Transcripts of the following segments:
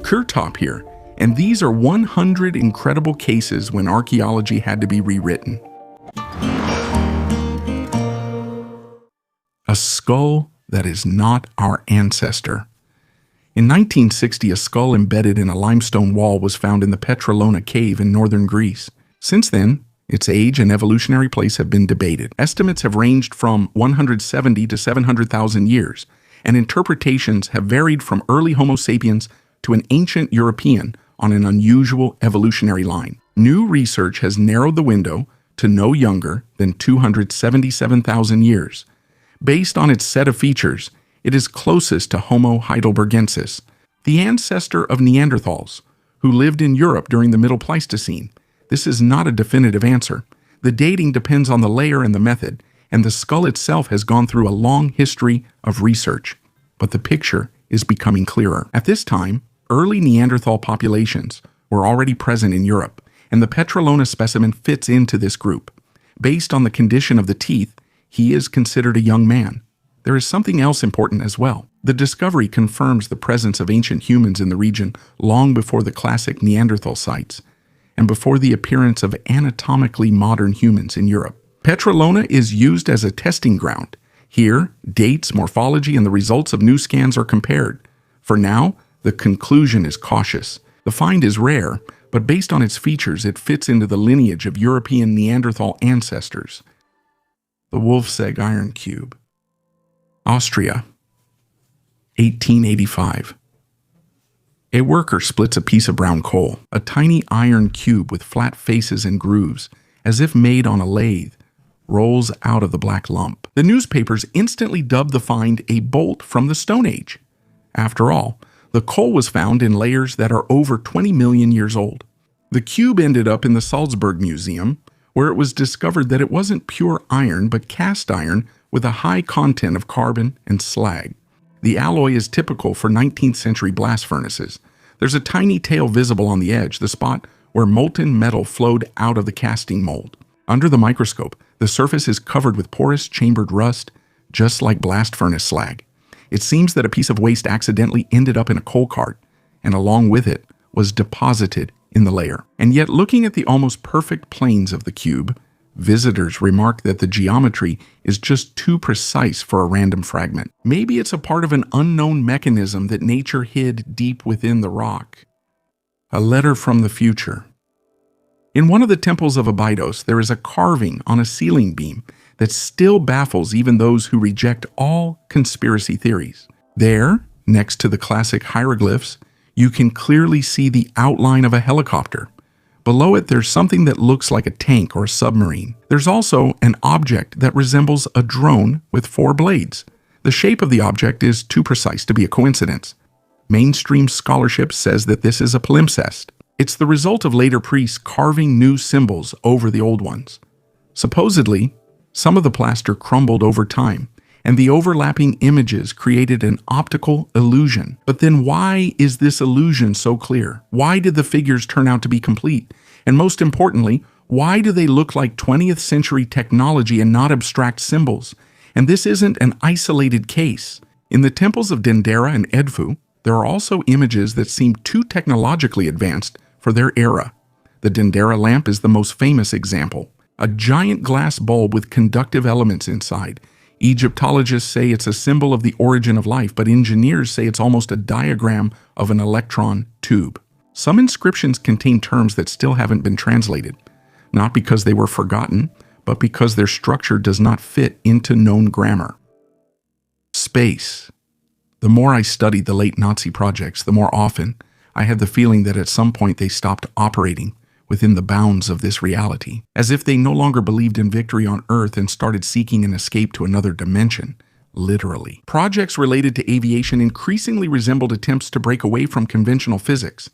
Kurtop here, and these are 100 incredible cases when archaeology had to be rewritten. A skull that is not our ancestor. In 1960, a skull embedded in a limestone wall was found in the Petrolona cave in northern Greece. Since then, its age and evolutionary place have been debated. Estimates have ranged from 170 to 700,000 years, and interpretations have varied from early Homo sapiens to an ancient European on an unusual evolutionary line. New research has narrowed the window to no younger than 277,000 years. Based on its set of features, it is closest to Homo heidelbergensis, the ancestor of Neanderthals, who lived in Europe during the Middle Pleistocene. This is not a definitive answer. The dating depends on the layer and the method, and the skull itself has gone through a long history of research. But the picture is becoming clearer. At this time, early Neanderthal populations were already present in Europe, and the Petrolona specimen fits into this group. Based on the condition of the teeth, he is considered a young man. There is something else important as well. The discovery confirms the presence of ancient humans in the region long before the classic Neanderthal sites, and before the appearance of anatomically modern humans in Europe. Petrolona is used as a testing ground. Here, dates, morphology, and the results of new scans are compared. For now, the conclusion is cautious. The find is rare, but based on its features, it fits into the lineage of European Neanderthal ancestors. The Wolfsegg Iron Cube. Austria, 1885. A worker splits a piece of brown coal, a tiny iron cube with flat faces and grooves, as if made on a lathe, rolls out of the black lump. The newspapers instantly dubbed the find a bolt from the Stone Age. After all, the coal was found in layers that are over 20 million years old. The cube ended up in the Salzburg Museum, where it was discovered that it wasn't pure iron but cast iron with a high content of carbon and slag. The alloy is typical for 19th century blast furnaces. There's a tiny tail visible on the edge, the spot where molten metal flowed out of the casting mold. Under the microscope, the surface is covered with porous chambered rust, just like blast furnace slag. It seems that a piece of waste accidentally ended up in a coal cart, and along with it was deposited in the layer. And yet, looking at the almost perfect planes of the cube, visitors remark that the geometry is just too precise for a random fragment. Maybe it's a part of an unknown mechanism that nature hid deep within the rock. A letter from the future. In one of the temples of Abydos, there is a carving on a ceiling beam that still baffles even those who reject all conspiracy theories. There, next to the classic hieroglyphs, you can clearly see the outline of a helicopter. Below it, there's something that looks like a tank or a submarine. There's also an object that resembles a drone with 4 blades. The shape of the object is too precise to be a coincidence. Mainstream scholarship says that this is a palimpsest. It's the result of later priests carving new symbols over the old ones. Supposedly, some of the plaster crumbled over time, and the overlapping images created an optical illusion. But then why is this illusion so clear? Why did the figures turn out to be complete? And most importantly, why do they look like 20th century technology and not abstract symbols? And this isn't an isolated case. In the temples of Dendera and Edfu, there are also images that seem too technologically advanced for their era. The Dendera lamp is the most famous example. A giant glass bulb with conductive elements inside. Egyptologists say it's a symbol of the origin of life, but engineers say it's almost a diagram of an electron tube. Some inscriptions contain terms that still haven't been translated, not because they were forgotten, but because their structure does not fit into known grammar. Space. The more I studied the late Nazi projects, the more often I had the feeling that at some point they stopped operating within the bounds of this reality, as if they no longer believed in victory on Earth and started seeking an escape to another dimension, literally. Projects related to aviation increasingly resembled attempts to break away from conventional physics.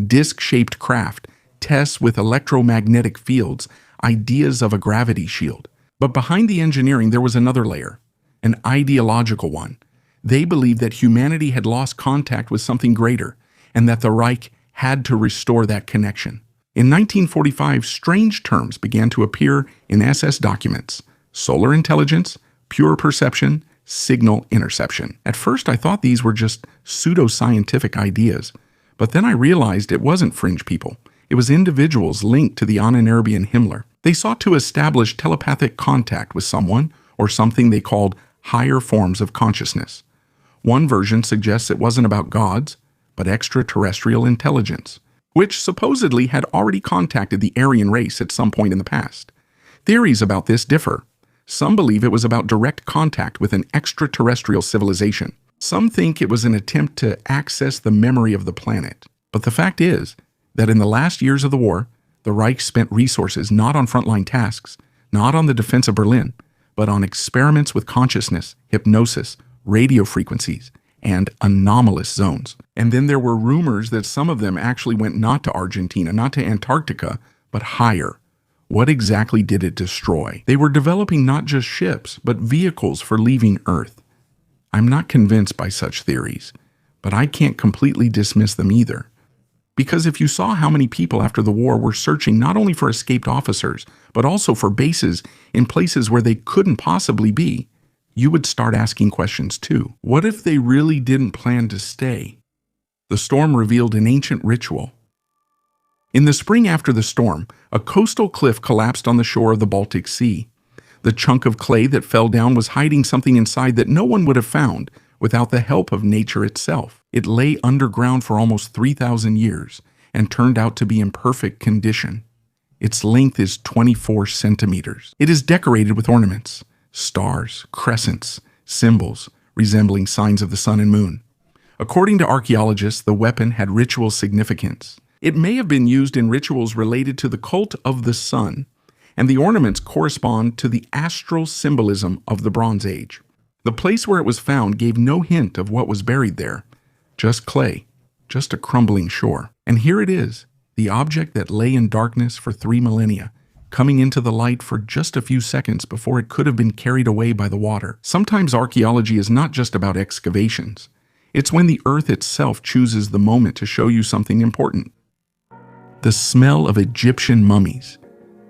Disc-shaped craft, tests with electromagnetic fields, ideas of a gravity shield. But behind the engineering there was another layer, an ideological one. They believed that humanity had lost contact with something greater, and that the Reich had to restore that connection. In 1945, strange terms began to appear in SS documents: solar intelligence, pure perception, signal interception. At first, I thought these were just pseudo-scientific ideas, But then I realized it wasn't fringe people. It was individuals linked to the Ahnenerbe Himmler. They sought to establish telepathic contact with someone or something they called higher forms of consciousness. One version suggests it wasn't about gods, but extraterrestrial intelligence, which supposedly had already contacted the Aryan race at some point in the past. Theories about this differ. Some believe it was about direct contact with an extraterrestrial civilization. Some think it was an attempt to access the memory of the planet. But the fact is that in the last years of the war, the Reich spent resources not on frontline tasks, not on the defense of Berlin, but on experiments with consciousness, hypnosis, radio frequencies, and anomalous zones. And then there were rumors that some of them actually went not to Argentina, not to Antarctica, but higher. What exactly did it destroy? They were developing not just ships, but vehicles for leaving Earth. I'm not convinced by such theories, but I can't completely dismiss them either. Because if you saw how many people after the war were searching not only for escaped officers, but also for bases in places where they couldn't possibly be, you would start asking questions too. What if they really didn't plan to stay? The storm revealed an ancient ritual. In the spring after the storm, a coastal cliff collapsed on the shore of the Baltic Sea. The chunk of clay that fell down was hiding something inside that no one would have found without the help of nature itself. It lay underground for almost 3,000 years and turned out to be in perfect condition. Its length is 24 centimeters. It is decorated with ornaments, stars, crescents, symbols resembling signs of the sun and moon. According to archaeologists, the weapon had ritual significance. It may have been used in rituals related to the cult of the sun, and the ornaments correspond to the astral symbolism of the Bronze Age. The place where it was found gave no hint of what was buried there. Just clay, just a crumbling shore. And here it is, the object that lay in darkness for 3 millennia, coming into the light for just a few seconds before it could have been carried away by the water. Sometimes archaeology is not just about excavations. It's when the earth itself chooses the moment to show you something important. The smell of Egyptian mummies.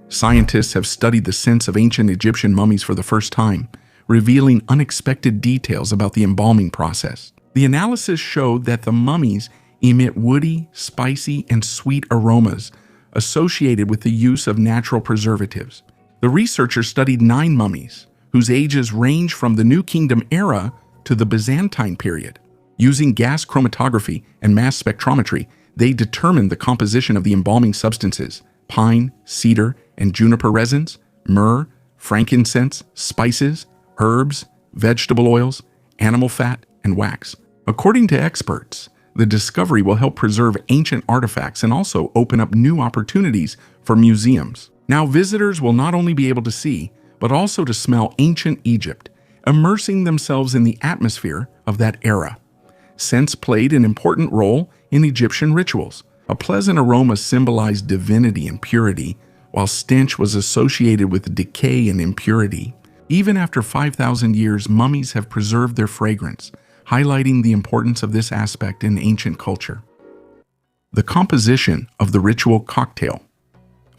Scientists have studied the scents of ancient Egyptian mummies for the first time, revealing unexpected details about the embalming process. The analysis showed that the mummies emit woody, spicy, and sweet aromas associated with the use of natural preservatives. The researchers studied 9 mummies, whose ages range from the New Kingdom era to the Byzantine period. Using gas chromatography and mass spectrometry, they determined the composition of the embalming substances: pine, cedar, and juniper resins, myrrh, frankincense, spices, herbs, vegetable oils, animal fat, and wax. According to experts, the discovery will help preserve ancient artifacts and also open up new opportunities for museums. Now visitors will not only be able to see, but also to smell ancient Egypt, immersing themselves in the atmosphere of that era. Scents played an important role in Egyptian rituals. A pleasant aroma symbolized divinity and purity, while stench was associated with decay and impurity. Even after 5,000 years, mummies have preserved their fragrance, highlighting the importance of this aspect in ancient culture. The composition of the ritual cocktail.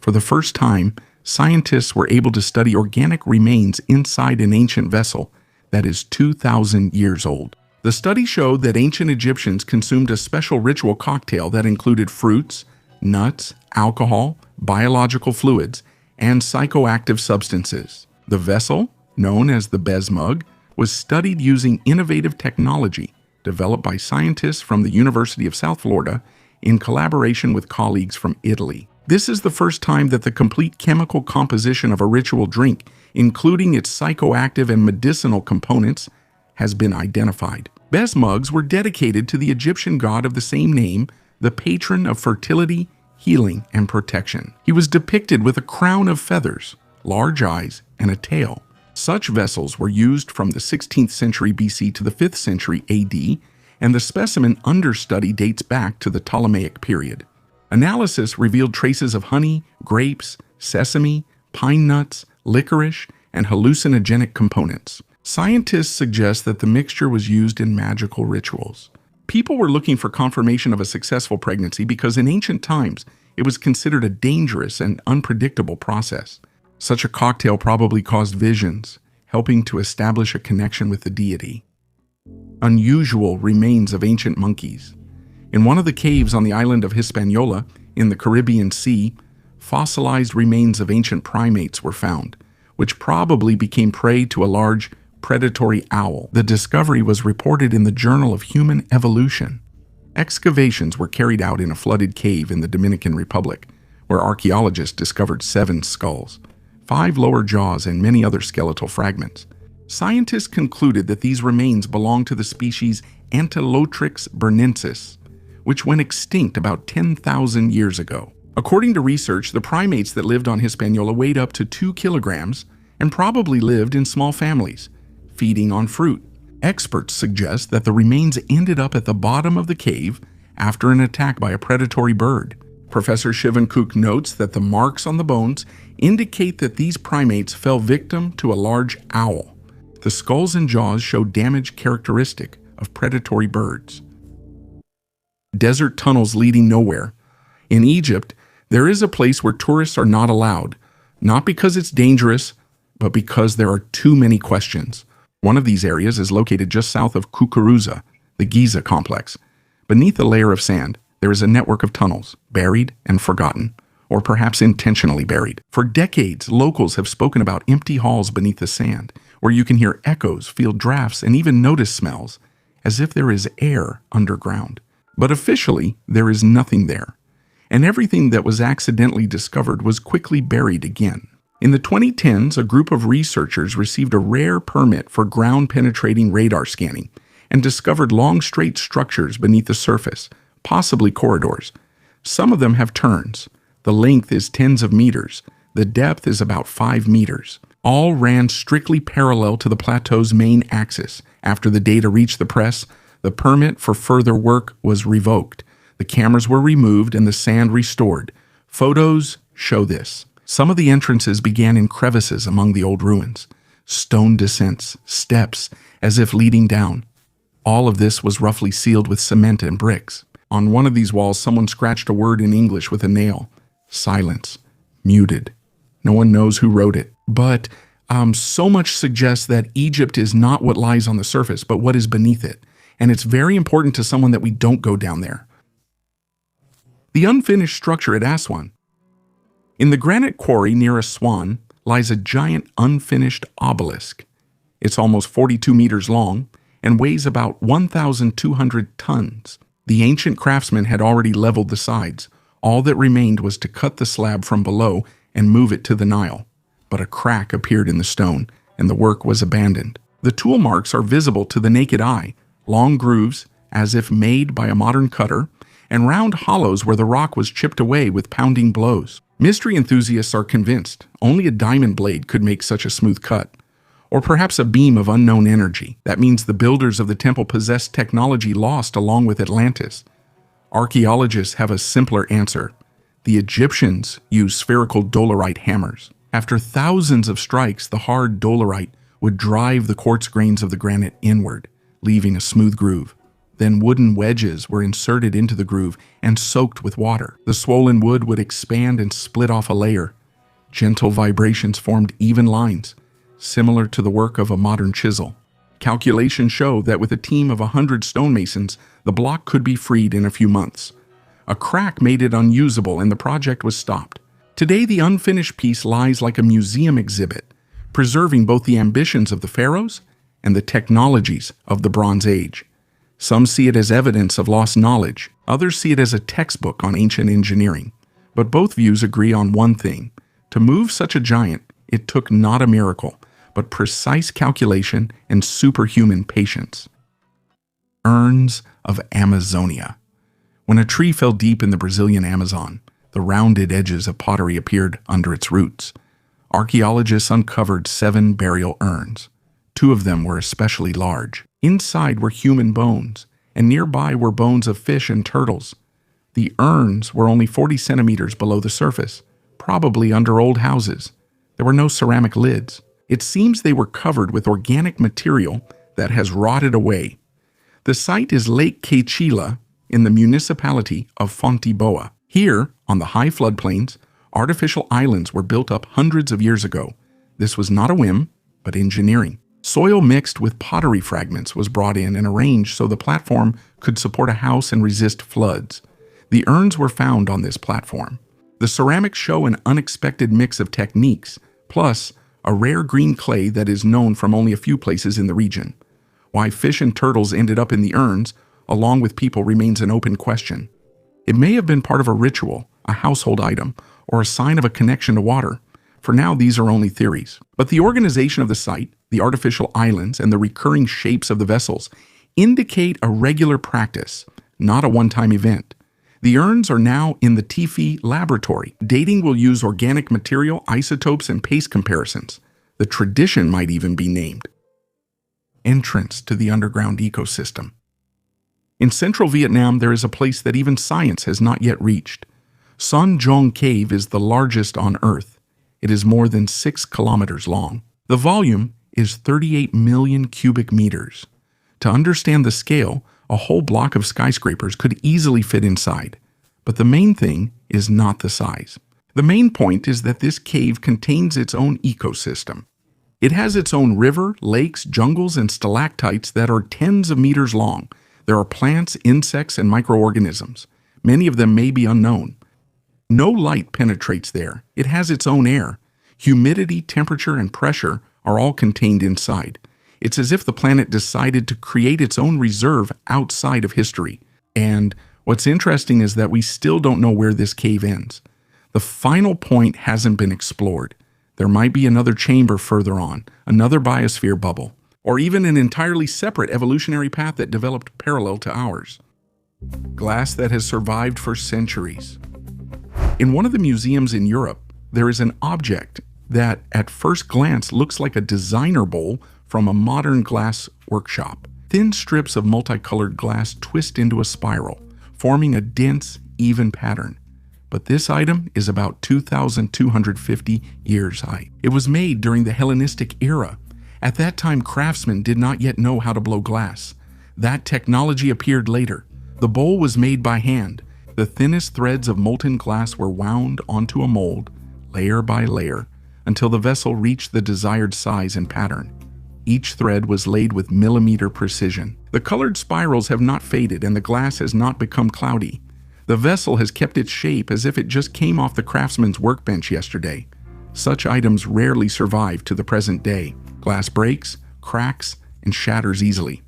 For the first time, scientists were able to study organic remains inside an ancient vessel that is 2,000 years old. The study showed that ancient Egyptians consumed a special ritual cocktail that included fruits, nuts, alcohol, biological fluids, and psychoactive substances. The vessel, known as the Bezmug, was studied using innovative technology developed by scientists from the University of South Florida in collaboration with colleagues from Italy. This is the first time that the complete chemical composition of a ritual drink, including its psychoactive and medicinal components, has been identified. Bezmugs were dedicated to the Egyptian god of the same name, the patron of fertility, healing, and protection. He was depicted with a crown of feathers, large eyes, and a tail. Such vessels were used from the 16th century BC to the 5th century AD, and the specimen understudy dates back to the Ptolemaic period. Analysis revealed traces of honey, grapes, sesame, pine nuts, licorice, and hallucinogenic components. Scientists suggest that the mixture was used in magical rituals. People were looking for confirmation of a successful pregnancy because in ancient times, it was considered a dangerous and unpredictable process. Such a cocktail probably caused visions, helping to establish a connection with the deity. Unusual remains of ancient monkeys. In one of the caves on the island of Hispaniola, in the Caribbean Sea, fossilized remains of ancient primates were found, which probably became prey to a large predatory owl. The discovery was reported in the Journal of Human Evolution. Excavations were carried out in a flooded cave in the Dominican Republic, where archaeologists discovered 7 skulls, 5 lower jaws, and many other skeletal fragments. Scientists concluded that these remains belonged to the species Antilotrix bernensis, which went extinct about 10,000 years ago. According to research, the primates that lived on Hispaniola weighed up to 2 kilograms and probably lived in small families, feeding on fruit. Experts suggest that the remains ended up at the bottom of the cave after an attack by a predatory bird. Professor Shivan-Cook notes that the marks on the bones indicate that these primates fell victim to a large owl. The skulls and jaws show damage characteristic of predatory birds. Desert tunnels leading nowhere. In Egypt, there is a place where tourists are not allowed, not because it's dangerous, but because there are too many questions. One of these areas is located just south of Kukuruza, the Giza complex. Beneath a layer of sand, there is a network of tunnels, buried and forgotten, or perhaps intentionally buried. For decades, locals have spoken about empty halls beneath the sand, where you can hear echoes, feel drafts, and even notice smells, as if there is air underground. But officially, there is nothing there, and everything that was accidentally discovered was quickly buried again. In the 2010s, a group of researchers received a rare permit for ground-penetrating radar scanning and discovered long, straight structures beneath the surface, possibly corridors. Some of them have turns. The length is tens of meters. The depth is about 5 meters. All ran strictly parallel to the plateau's main axis. After the data reached the press, the permit for further work was revoked. The cameras were removed and the sand restored. Photos show this. Some of the entrances began in crevices among the old ruins. Stone descents, steps, as if leading down. All of this was roughly sealed with cement and bricks. On one of these walls, someone scratched a word in English with a nail. Silence. Muted. No one knows who wrote it. But so much suggests that Egypt is not what lies on the surface, but what is beneath it. And it's very important to someone that we don't go down there. The unfinished structure at Aswan. In the granite quarry near Aswan lies a giant unfinished obelisk. It's almost 42 meters long and weighs about 1,200 tons. The ancient craftsmen had already leveled the sides. All that remained was to cut the slab from below and move it to the Nile. But a crack appeared in the stone, and the work was abandoned. The tool marks are visible to the naked eye, long grooves, as if made by a modern cutter, and round hollows where the rock was chipped away with pounding blows. Mystery enthusiasts are convinced only a diamond blade could make such a smooth cut, or perhaps a beam of unknown energy. That means the builders of the temple possessed technology lost along with Atlantis. Archaeologists have a simpler answer. The Egyptians used spherical dolerite hammers. After thousands of strikes, the hard dolerite would drive the quartz grains of the granite inward, leaving a smooth groove. Then wooden wedges were inserted into the groove and soaked with water. The swollen wood would expand and split off a layer. Gentle vibrations formed even lines, similar to the work of a modern chisel. Calculations show that with a team of 100 stonemasons, the block could be freed in a few months. A crack made it unusable and the project was stopped. Today, the unfinished piece lies like a museum exhibit, preserving both the ambitions of the pharaohs and the technologies of the Bronze Age. Some see it as evidence of lost knowledge. Others see it as a textbook on ancient engineering. But both views agree on one thing. To move such a giant, it took not a miracle, but precise calculation and superhuman patience. Urns of Amazonia. When a tree fell deep in the Brazilian Amazon, the rounded edges of pottery appeared under its roots. Archaeologists uncovered 7 burial urns. 2 of them were especially large. Inside were human bones, and nearby were bones of fish and turtles. The urns were only 40 centimeters below the surface, probably under old houses. There were no ceramic lids. It seems they were covered with organic material that has rotted away. The site is Lake Quechila in the municipality of Fonteboa. Here, on the high floodplains, artificial islands were built up hundreds of years ago. This was not a whim, but engineering. Soil mixed with pottery fragments was brought in and arranged so the platform could support a house and resist floods. The urns were found on this platform. The ceramics show an unexpected mix of techniques, plus a rare green clay that is known from only a few places in the region. Why fish and turtles ended up in the urns, along with people, remains an open question. It may have been part of a ritual, a household item, or a sign of a connection to water. For now, these are only theories. But the organization of the site, the artificial islands, and the recurring shapes of the vessels indicate a regular practice, not a one-time event. The urns are now in the TIFI laboratory. Dating will use organic material, isotopes, and paste comparisons. The tradition might even be named entrance to the underground ecosystem. In central Vietnam, there is a place that even science has not yet reached. Son Jong Cave is the largest on Earth. It is more than 6 kilometers long. The volume is 38 million cubic meters. To understand the scale, a whole block of skyscrapers could easily fit inside. But the main thing is not the size. The main point is that this cave contains its own ecosystem. It has its own river, lakes, jungles, and stalactites that are tens of meters long. There are plants, insects, and microorganisms. Many of them may be unknown. No light penetrates there. It has its own air. Humidity, temperature, and pressure are all contained inside. It's as if the planet decided to create its own reserve outside of history. And what's interesting is that we still don't know where this cave ends. The final point hasn't been explored. There might be another chamber further on, another biosphere bubble, or even an entirely separate evolutionary path that developed parallel to ours. Glass that has survived for centuries. In one of the museums in Europe, there is an object that at first glance looks like a designer bowl from a modern glass workshop. Thin strips of multicolored glass twist into a spiral, forming a dense, even pattern. But this item is about 2,250 years high. It was made during the Hellenistic era. At that time, craftsmen did not yet know how to blow glass. That technology appeared later. The bowl was made by hand. The thinnest threads of molten glass were wound onto a mold, layer by layer, until the vessel reached the desired size and pattern. Each thread was laid with millimeter precision. The colored spirals have not faded and the glass has not become cloudy. The vessel has kept its shape as if it just came off the craftsman's workbench yesterday. Such items rarely survive to the present day. Glass breaks, cracks, and shatters easily.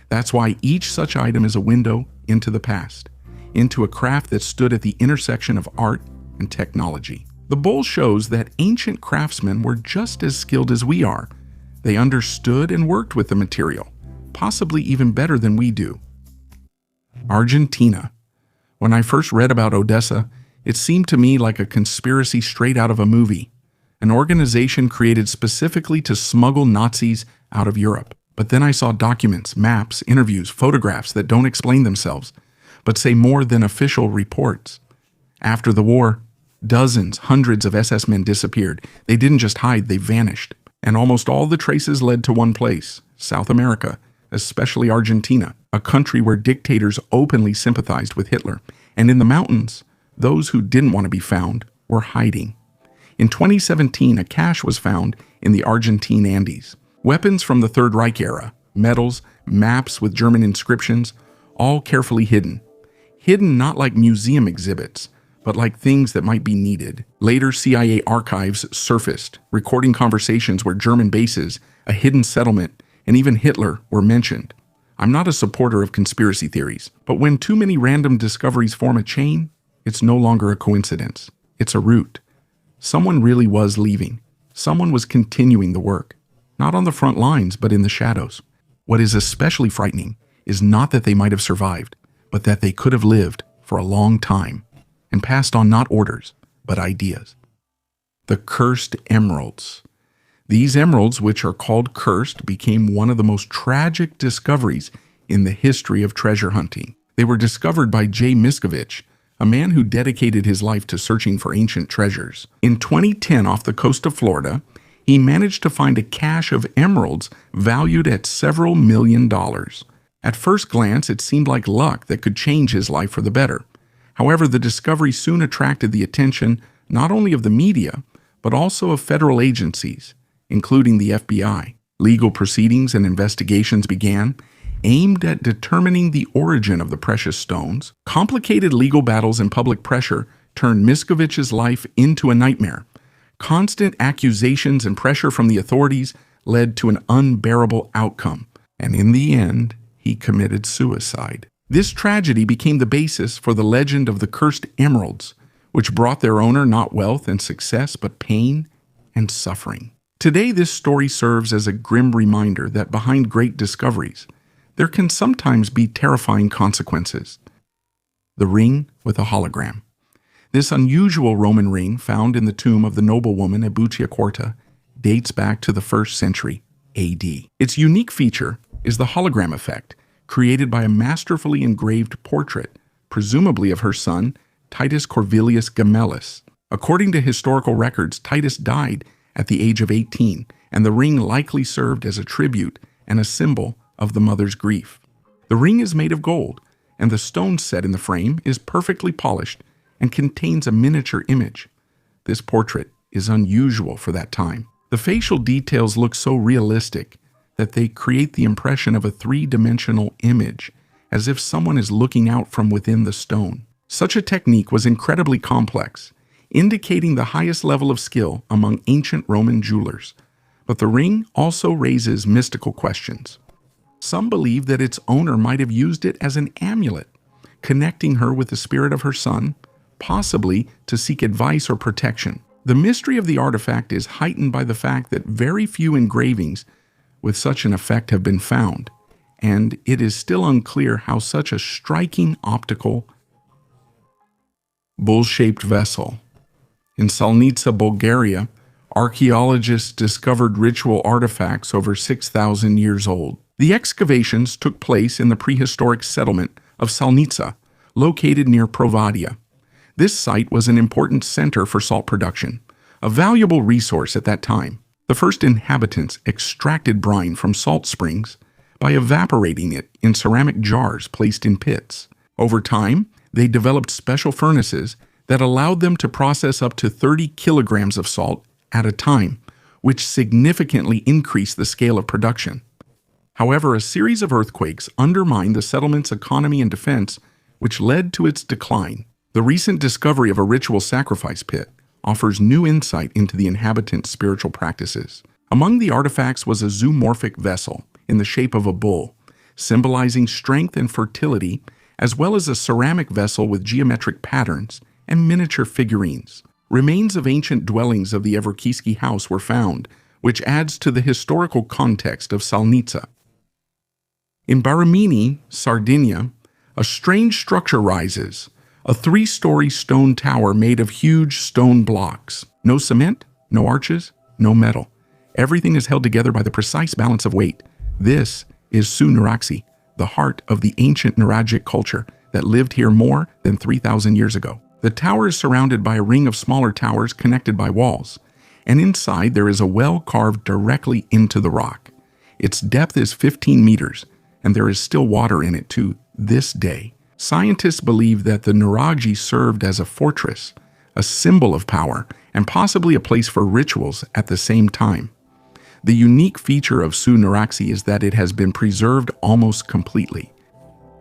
That's why each such item is a window into the past, into a craft that stood at the intersection of art and technology. The bowl shows that ancient craftsmen were just as skilled as we are. They understood and worked with the material, possibly even better than we do. Argentina. When I first read about Odessa, it seemed to me like a conspiracy straight out of a movie, an organization created specifically to smuggle Nazis out of Europe. But then I saw documents, maps, interviews, photographs that don't explain themselves, but say more than official reports. After the war, dozens, hundreds of SS men disappeared. They didn't just hide, they vanished. And almost all the traces led to one place, South America, especially Argentina, a country where dictators openly sympathized with Hitler. And in the mountains, those who didn't want to be found were hiding. In 2017, a cache was found in the Argentine Andes. Weapons from the Third Reich era, medals, maps with German inscriptions, all carefully hidden. Hidden not like museum exhibits, but like things that might be needed. Later, CIA archives surfaced, recording conversations where German bases, a hidden settlement, and even Hitler were mentioned. I'm not a supporter of conspiracy theories, but when too many random discoveries form a chain, it's no longer a coincidence. It's a route. Someone really was leaving. Someone was continuing the work. Not on the front lines, but in the shadows. What is especially frightening is not that they might have survived, but that they could have lived for a long time and passed on not orders, but ideas. The cursed emeralds. These emeralds, which are called cursed, became one of the most tragic discoveries in the history of treasure hunting. They were discovered by J. Miskovich, a man who dedicated his life to searching for ancient treasures. In 2010, off the coast of Florida, he managed to find a cache of emeralds valued at several $1 million. At first glance, it seemed like luck that could change his life for the better. However, the discovery soon attracted the attention not only of the media, but also of federal agencies, including the FBI. Legal proceedings and investigations began, aimed at determining the origin of the precious stones. Complicated legal battles and public pressure turned Miskovich's life into a nightmare. Constant accusations and pressure from the authorities led to an unbearable outcome, and in the end, he committed suicide. This tragedy became the basis for the legend of the cursed emeralds, which brought their owner not wealth and success, but pain and suffering. Today, this story serves as a grim reminder that behind great discoveries, there can sometimes be terrifying consequences. The ring with a hologram. This unusual Roman ring found in the tomb of the noblewoman at Bucciacorta dates back to the 1st century AD. Its unique feature is the hologram effect, created by a masterfully engraved portrait, presumably of her son, Titus Corvilius Gemellus. According to historical records, Titus died at the age of 18, and the ring likely served as a tribute and a symbol of the mother's grief. The ring is made of gold, and the stone set in the frame is perfectly polished and contains a miniature image. This portrait is unusual for that time. The facial details look so realistic that they create the impression of a three-dimensional image, as if someone is looking out from within the stone. Such a technique was incredibly complex, indicating the highest level of skill among ancient Roman jewelers. But the ring also raises mystical questions. Some believe that its owner might have used it as an amulet, connecting her with the spirit of her son, possibly to seek advice or protection. The mystery of the artifact is heightened by the fact that very few engravings with such an effect have been found, and it is still unclear how such a striking optical bull-shaped vessel. In Salnitsa, Bulgaria, archaeologists discovered ritual artifacts over 6,000 years old. The excavations took place in the prehistoric settlement of Salnitsa, located near Provadia. This site was an important center for salt production, a valuable resource at that time. The first inhabitants extracted brine from salt springs by evaporating it in ceramic jars placed in pits. Over time, they developed special furnaces that allowed them to process up to 30 kilograms of salt at a time, which significantly increased the scale of production. However, a series of earthquakes undermined the settlement's economy and defense, which led to its decline. The recent discovery of a ritual sacrifice pit offers new insight into the inhabitants' spiritual practices. Among the artifacts was a zoomorphic vessel in the shape of a bull, symbolizing strength and fertility, as well as a ceramic vessel with geometric patterns and miniature figurines. Remains of ancient dwellings of the Everkiski house were found, which adds to the historical context of Salnitsa. In Baramini, Sardinia, a strange structure rises, a 3-story stone tower made of huge stone blocks. No cement, no arches, no metal. Everything is held together by the precise balance of weight. This is Su-Nuraxi, the heart of the ancient Nuragic culture that lived here more than 3,000 years ago. The tower is surrounded by a ring of smaller towers connected by walls, and inside there is a well carved directly into the rock. Its depth is 15 meters, and there is still water in it to this day. Scientists believe that the Nuragi served as a fortress, a symbol of power, and possibly a place for rituals at the same time. The unique feature of Su-Nuraxi is that it has been preserved almost completely.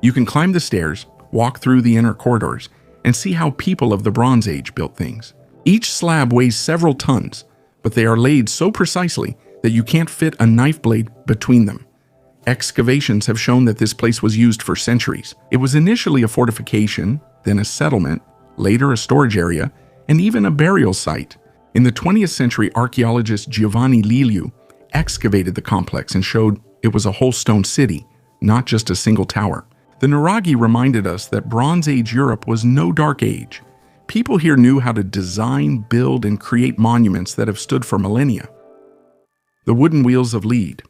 You can climb the stairs, walk through the inner corridors, and see how people of the Bronze Age built things. Each slab weighs several tons, but they are laid so precisely that you can't fit a knife blade between them. Excavations have shown that this place was used for centuries. It was initially a fortification, then a settlement, later a storage area, and even a burial site. In the 20th century, archaeologist Giovanni Liliu excavated the complex and showed it was a whole stone city, not just a single tower. The Nuragi reminded us that Bronze Age Europe was no dark age. People here knew how to design, build, and create monuments that have stood for millennia. The wooden wheels of lead.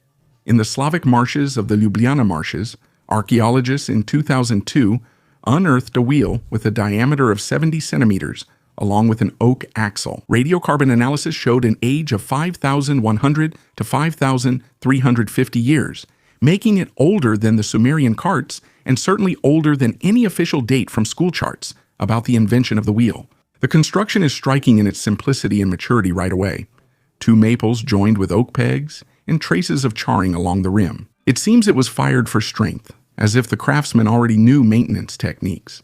In the Slavic marshes of the Ljubljana marshes, archaeologists in 2002 unearthed a wheel with a diameter of 70 centimeters, along with an oak axle. Radiocarbon analysis showed an age of 5,100 to 5,350 years, making it older than the Sumerian carts and certainly older than any official date from school charts about the invention of the wheel. The construction is striking in its simplicity and maturity right away. 2 maples joined with oak pegs, and traces of charring along the rim. It seems it was fired for strength, as if the craftsman already knew maintenance techniques.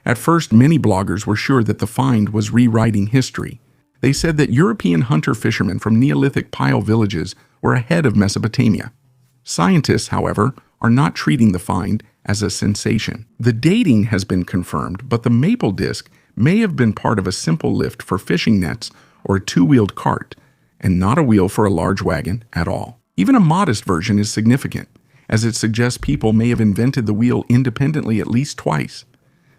At first, many bloggers were sure that the find was rewriting history. They said that European hunter-fishermen from Neolithic pile villages were ahead of Mesopotamia. Scientists, however, are not treating the find as a sensation. The dating has been confirmed, but the maple disc may have been part of a simple lift for fishing nets or a two-wheeled cart, and not a wheel for a large wagon at all. Even a modest version is significant, as it suggests people may have invented the wheel independently at least twice.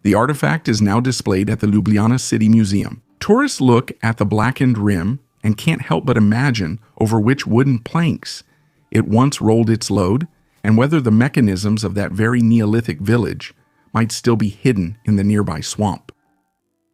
The artifact is now displayed at the Ljubljana City Museum. Tourists look at the blackened rim and can't help but imagine over which wooden planks it once rolled its load, and whether the mechanisms of that very Neolithic village might still be hidden in the nearby swamp.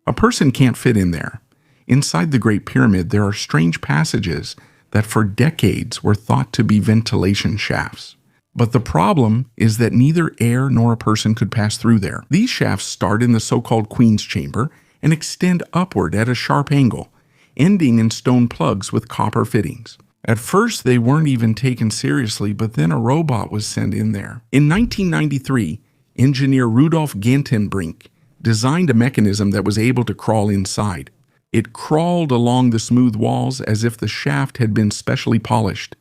A person can't fit in there. Inside the Great Pyramid, there are strange passages that for decades were thought to be ventilation shafts. But the problem is that neither air nor a person could pass through there. These shafts start in the so-called Queen's Chamber and extend upward at a sharp angle, ending in stone plugs with copper fittings. At first, they weren't even taken seriously, but then a robot was sent in there. In 1993, engineer Rudolf Gantenbrink designed a mechanism that was able to crawl inside. It crawled along the smooth walls as if the shaft had been specially polished.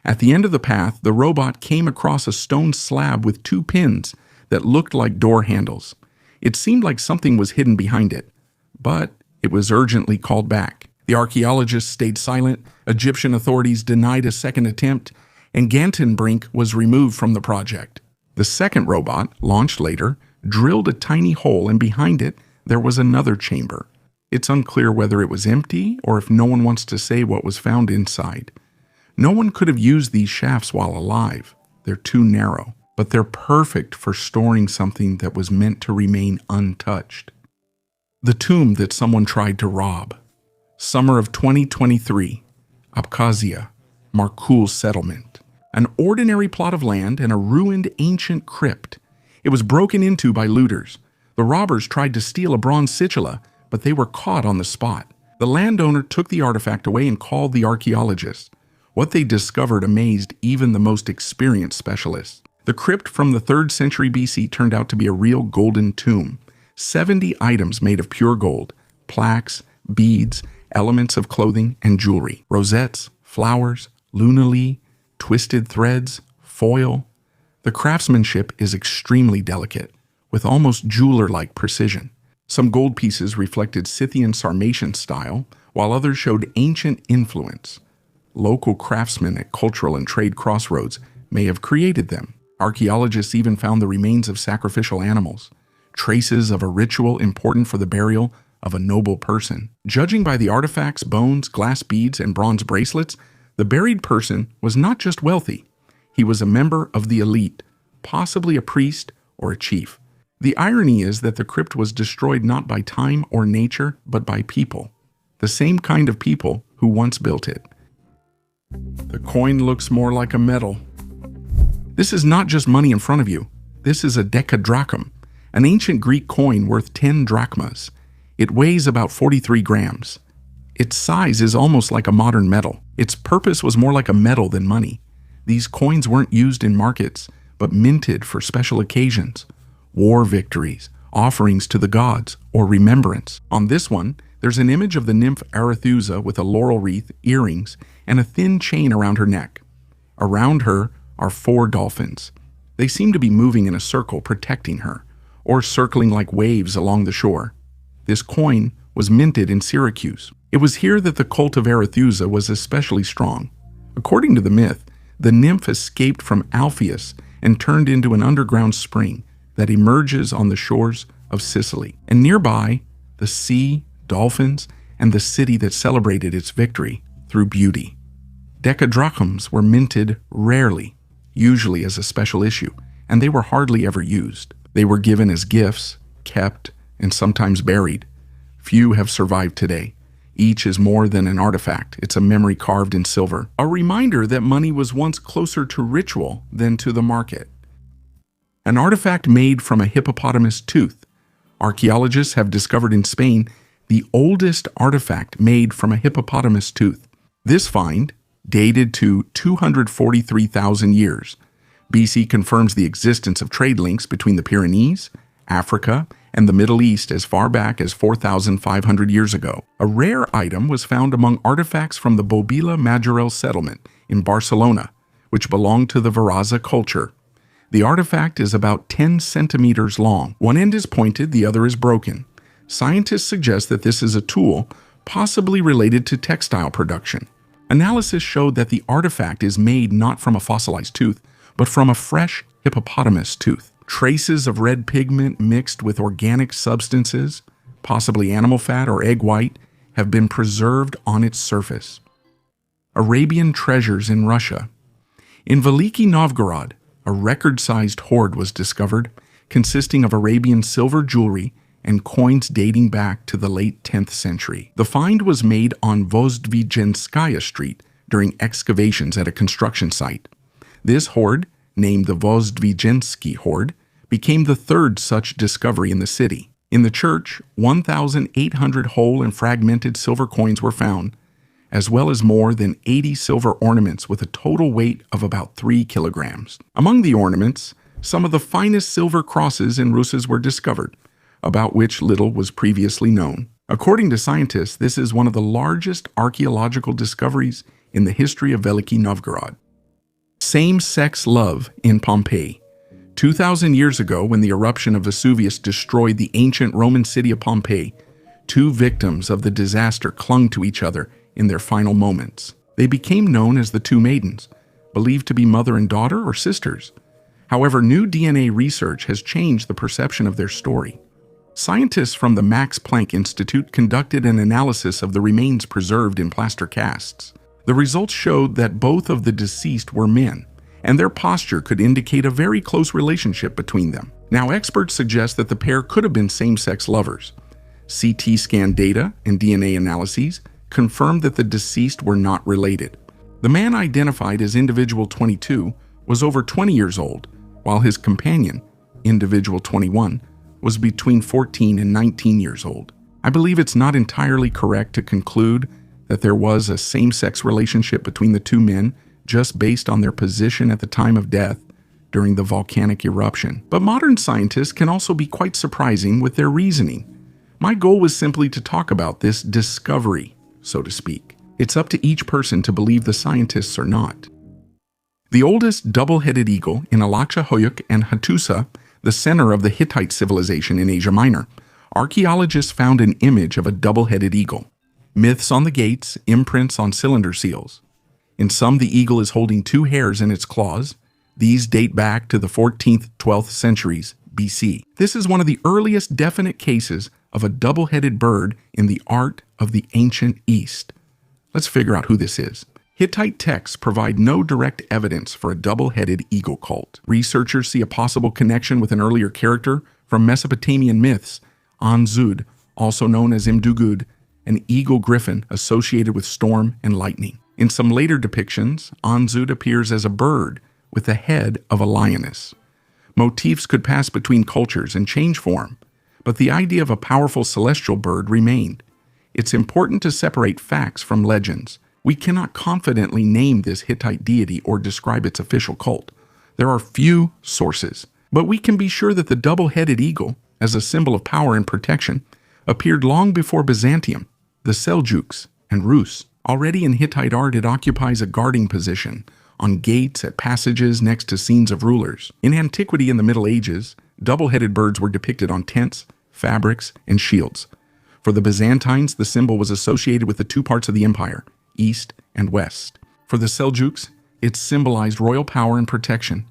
At the end of the path, the robot came across a stone slab with two pins that looked like door handles. It seemed like something was hidden behind it, but it was urgently called back. The archaeologists stayed silent, Egyptian authorities denied a second attempt, and Gantenbrink was removed from the project. The second robot, launched later, drilled a tiny hole, and behind it there was another chamber. It's unclear whether it was empty or if no one wants to say what was found inside. No one could have used these shafts while alive. They're too narrow, but they're perfect for storing something that was meant to remain untouched. The tomb that someone tried to rob. Summer of 2023, Abkhazia, Markul settlement. An ordinary plot of land and a ruined ancient crypt. It was broken into by looters. The robbers tried to steal a bronze sigilla, but they were caught on the spot. The landowner took the artifact away and called the archaeologists. What they discovered amazed even the most experienced specialists. The crypt from the 3rd century BC turned out to be a real golden tomb. 70 items made of pure gold, plaques, beads, elements of clothing and jewelry, rosettes, flowers, lunulae, twisted threads, foil. The craftsmanship is extremely delicate, with almost jeweler-like precision. Some gold pieces reflected Scythian Sarmatian style, while others showed ancient influence. Local craftsmen at cultural and trade crossroads may have created them. Archaeologists even found the remains of sacrificial animals, traces of a ritual important for the burial of a noble person. Judging by the artifacts, bones, glass beads, and bronze bracelets, the buried person was not just wealthy. He was a member of the elite, possibly a priest or a chief. The irony is that the crypt was destroyed not by time or nature, but by people. The same kind of people who once built it. The coin looks more like a medal. This is not just money in front of you. This is a decadrachm, an ancient Greek coin worth 10 drachmas. It weighs about 43 grams. Its size is almost like a modern medal. Its purpose was more like a medal than money. These coins weren't used in markets, but minted for special occasions, war victories, offerings to the gods, or remembrance. On this one, there's an image of the nymph Arethusa with a laurel wreath, earrings, and a thin chain around her neck. Around her are 4 dolphins. They seem to be moving in a circle, protecting her, or circling like waves along the shore. This coin was minted in Syracuse. It was here that the cult of Arethusa was especially strong. According to the myth, the nymph escaped from Alpheus and turned into an underground spring that emerges on the shores of Sicily. And nearby, the sea, dolphins, and the city that celebrated its victory through beauty. Decadrachms were minted rarely, usually as a special issue, and they were hardly ever used. They were given as gifts, kept, and sometimes buried. Few have survived today. Each is more than an artifact. It's a memory carved in silver. A reminder that money was once closer to ritual than to the market. An artifact made from a hippopotamus tooth. Archaeologists have discovered in Spain the oldest artifact made from a hippopotamus tooth. This find, dated to 243,000 years. BC confirms the existence of trade links between the Pyrenees, Africa, and the Middle East as far back as 4,500 years ago. A rare item was found among artifacts from the Bobila Majorelle settlement in Barcelona, which belonged to the Veraza culture. The artifact is about 10 centimeters long. One end is pointed, the other is broken. Scientists suggest that this is a tool possibly related to textile production. Analysis showed that the artifact is made not from a fossilized tooth, but from a fresh hippopotamus tooth. Traces of red pigment mixed with organic substances, possibly animal fat or egg white, have been preserved on its surface. Arabian treasures in Russia. In Veliki Novgorod, a record-sized hoard was discovered, consisting of Arabian silver jewelry and coins dating back to the late 10th century. The find was made on Vozdvijenskaya Street during excavations at a construction site. This hoard, named the Vozdvijensky hoard, became the third such discovery in the city. In the church, 1,800 whole and fragmented silver coins were found, as well as more than 80 silver ornaments with a total weight of about 3 kilograms. Among the ornaments, some of the finest silver crosses in Rusas were discovered, about which little was previously known. According to scientists, this is one of the largest archaeological discoveries in the history of Veliki Novgorod. Same-sex love in Pompeii. 2,000 years ago, when the eruption of Vesuvius destroyed the ancient Roman city of Pompeii, two victims of the disaster clung to each other in their final moments. They became known as the Two Maidens, believed to be mother and daughter or sisters. However, new DNA research has changed the perception of their story. Scientists from the Max Planck Institute conducted an analysis of the remains preserved in plaster casts. The results showed that both of the deceased were men, and their posture could indicate a very close relationship between them. Now, experts suggest that the pair could have been same-sex lovers. CT scan data and DNA analyses confirmed that the deceased were not related. The man identified as Individual 22 was over 20 years old, while his companion, Individual 21, was between 14 and 19 years old. I believe it's not entirely correct to conclude that there was a same-sex relationship between the two men just based on their position at the time of death during the volcanic eruption. But modern scientists can also be quite surprising with their reasoning. My goal was simply to talk about this discovery, so to speak. It's up to each person to believe the scientists or not. The oldest double-headed eagle in Alakshahöyük and Hattusa, the center of the Hittite civilization in Asia Minor, archaeologists found an image of a double-headed eagle. Myths on the gates, imprints on cylinder seals. In some, the eagle is holding two hares in its claws. These date back to the 14th, 12th centuries BC. This is one of the earliest definite cases of a double-headed bird in the art of the ancient East. Let's figure out who this is. Hittite texts provide no direct evidence for a double-headed eagle cult. Researchers see a possible connection with an earlier character from Mesopotamian myths, Anzud, also known as Imdugud, an eagle griffin associated with storm and lightning. In some later depictions, Anzud appears as a bird with the head of a lioness. Motifs could pass between cultures and change form, but the idea of a powerful celestial bird remained. It's important to separate facts from legends. We cannot confidently name this Hittite deity or describe its official cult. There are few sources, but we can be sure that the double-headed eagle, as a symbol of power and protection, appeared long before Byzantium, the Seljuks, and Rus. Already in Hittite art, it occupies a guarding position, on gates, at passages, next to scenes of rulers. In antiquity and the Middle Ages, double-headed birds were depicted on tents, fabrics, and shields. For the Byzantines, the symbol was associated with the two parts of the empire, east and west. For the Seljuks, it symbolized royal power and protection.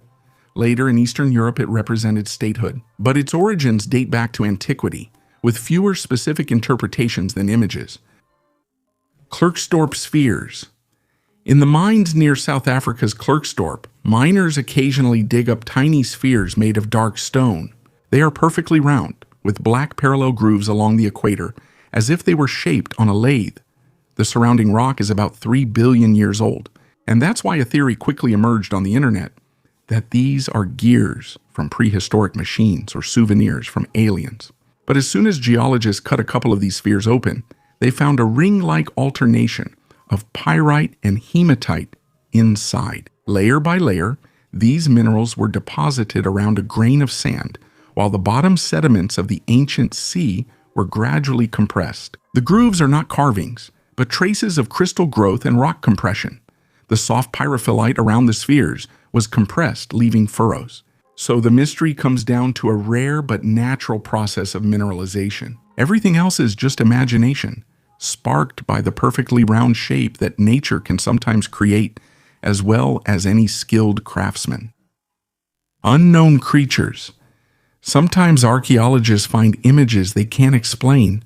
Later in Eastern Europe, it represented statehood. But its origins date back to antiquity, with fewer specific interpretations than images. Klerksdorp spheres. In the mines near South Africa's Klerksdorp, miners occasionally dig up tiny spheres made of dark stone. They are perfectly round, with black parallel grooves along the equator, as if they were shaped on a lathe. The surrounding rock is about 3 billion years old, and that's why a theory quickly emerged on the internet that these are gears from prehistoric machines or souvenirs from aliens. But as soon as geologists cut a couple of these spheres open, they found a ring-like alternation of pyrite and hematite inside. Layer by layer, these minerals were deposited around a grain of sand, while the bottom sediments of the ancient sea were gradually compressed. The grooves are not carvings, but traces of crystal growth and rock compression. The soft pyrophyllite around the spheres was compressed, leaving furrows. So the mystery comes down to a rare but natural process of mineralization. Everything else is just imagination, sparked by the perfectly round shape that nature can sometimes create, as well as any skilled craftsman. Unknown creatures. Sometimes archaeologists find images they can't explain.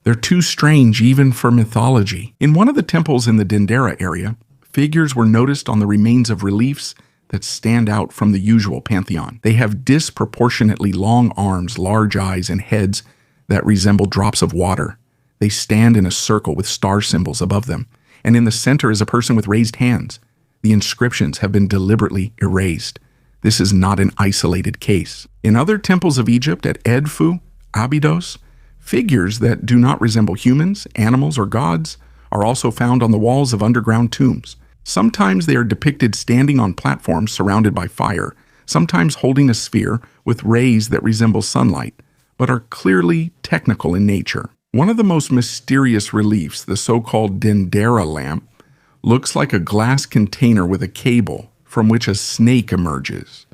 They're too strange even for mythology. In one of the temples in the Dendera area, figures were noticed on the remains of reliefs that stand out from the usual pantheon. They have disproportionately long arms, large eyes, and heads that resemble drops of water. They stand in a circle with star symbols above them, and in the center is a person with raised hands. The inscriptions have been deliberately erased. This is not an isolated case. In other temples of Egypt at Edfu, Abydos, figures that do not resemble humans, animals, or gods are also found on the walls of underground tombs. Sometimes they are depicted standing on platforms surrounded by fire, sometimes holding a sphere with rays that resemble sunlight, but are clearly technical in nature. One of the most mysterious reliefs, the so-called Dendera lamp, looks like a glass container with a cable from which a snake emerges.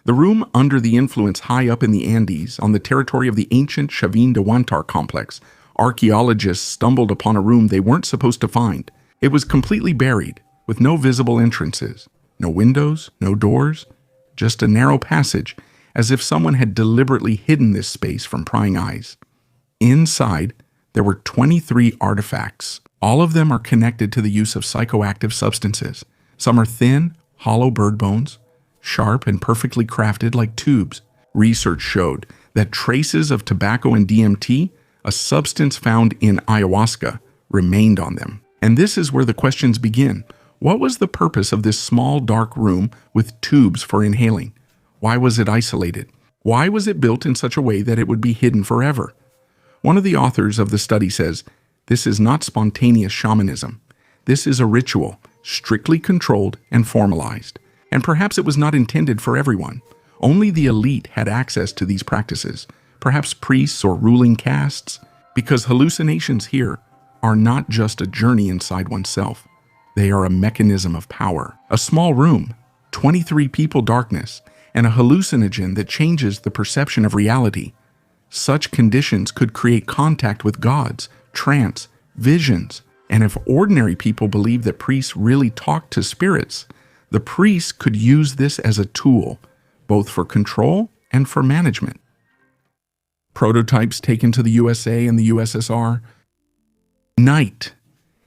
The room under the influence high up in the Andes, on the territory of the ancient Chavin de Huantar complex, archaeologists stumbled upon a room they weren't supposed to find. It was completely buried, with no visible entrances, no windows, no doors, just a narrow passage, as if someone had deliberately hidden this space from prying eyes. Inside, there were 23 artifacts. All of them are connected to the use of psychoactive substances. Some are thin, hollow bird bones, sharp and perfectly crafted like tubes. Research showed that traces of tobacco and DMT, a substance found in ayahuasca, remained on them. And this is where the questions begin. What was the purpose of this small, dark room with tubes for inhaling? Why was it isolated? Why was it built in such a way that it would be hidden forever? One of the authors of the study says, "This is not spontaneous shamanism. This is a ritual, strictly controlled and formalized. And perhaps it was not intended for everyone. Only the elite had access to these practices, perhaps priests or ruling castes, because hallucinations here are not just a journey inside oneself. They are a mechanism of power. A small room, 23 people darkness, and a hallucinogen that changes the perception of reality. Such conditions could create contact with gods, trance, visions, and if ordinary people believe that priests really talk to spirits, the priests could use this as a tool, both for control and for management." Prototypes taken to the USA and the USSR. Night.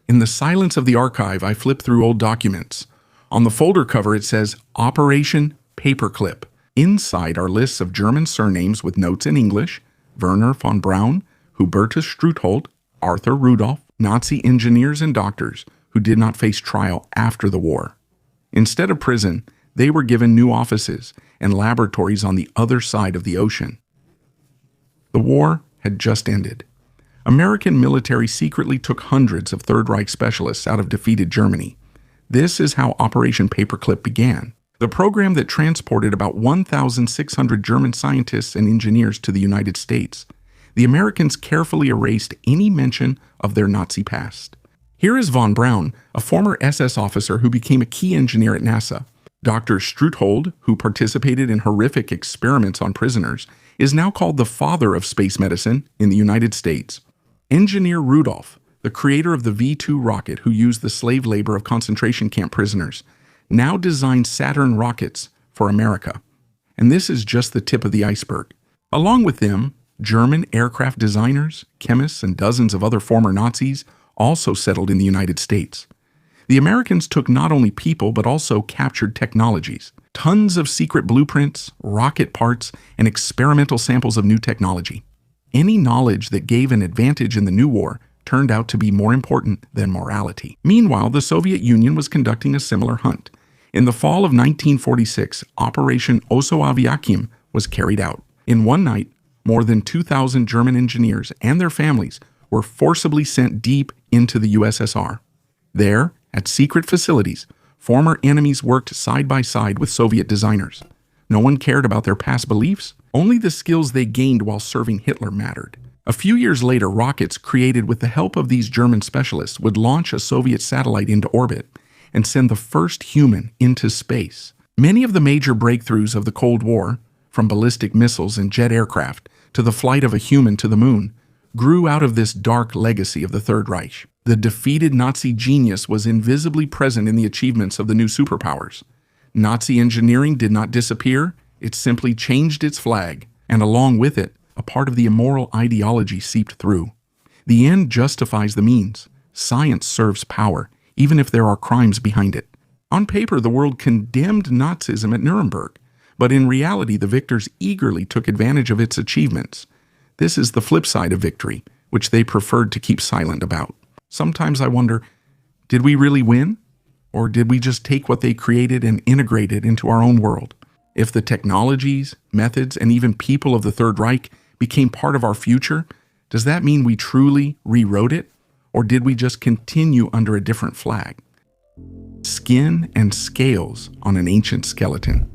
In the silence of the archive, I flip through old documents. On the folder cover, it says Operation Paperclip. Inside are lists of German surnames with notes in English: Werner von Braun, Hubertus Struthold, Arthur Rudolph, Nazi engineers and doctors who did not face trial after the war. Instead of prison, they were given new offices and laboratories on the other side of the ocean. The war had just ended. American military secretly took hundreds of Third Reich specialists out of defeated Germany. This is how Operation Paperclip began. The program that transported about 1,600 German scientists and engineers to the United States. The Americans carefully erased any mention of their Nazi past. Here is von Braun, a former SS officer who became a key engineer at NASA. Dr. Struthold, who participated in horrific experiments on prisoners, is now called the father of space medicine in the United States. Engineer Rudolph, the creator of the V-2 rocket who used the slave labor of concentration camp prisoners, now designs Saturn rockets for America. And this is just the tip of the iceberg. Along with them, German aircraft designers, chemists, and dozens of other former Nazis also settled in the United States. The Americans took not only people but also captured technologies. Tons of secret blueprints, rocket parts, and experimental samples of new technology. Any knowledge that gave an advantage in the new war turned out to be more important than morality. Meanwhile, the Soviet Union was conducting a similar hunt. In the fall of 1946, Operation Osoaviakhim was carried out. In one night, more than 2,000 German engineers and their families were forcibly sent deep into the USSR. There, at secret facilities, former enemies worked side by side with Soviet designers. No one cared about their past beliefs. Only the skills they gained while serving Hitler mattered. A few years later, rockets created with the help of these German specialists would launch a Soviet satellite into orbit and send the first human into space. Many of the major breakthroughs of the Cold War, from ballistic missiles and jet aircraft to the flight of a human to the moon, grew out of this dark legacy of the Third Reich. The defeated Nazi genius was invisibly present in the achievements of the new superpowers. Nazi engineering did not disappear, it simply changed its flag, and along with it, a part of the immoral ideology seeped through. The end justifies the means. Science serves power, even if there are crimes behind it. On paper, the world condemned Nazism at Nuremberg, but in reality, the victors eagerly took advantage of its achievements. This is the flip side of victory, which they preferred to keep silent about. Sometimes I wonder, did we really win? Or did we just take what they created and integrate it into our own world? If the technologies, methods, and even people of the Third Reich became part of our future, does that mean we truly rewrote it? Or did we just continue under a different flag? Skin and scales on an ancient skeleton.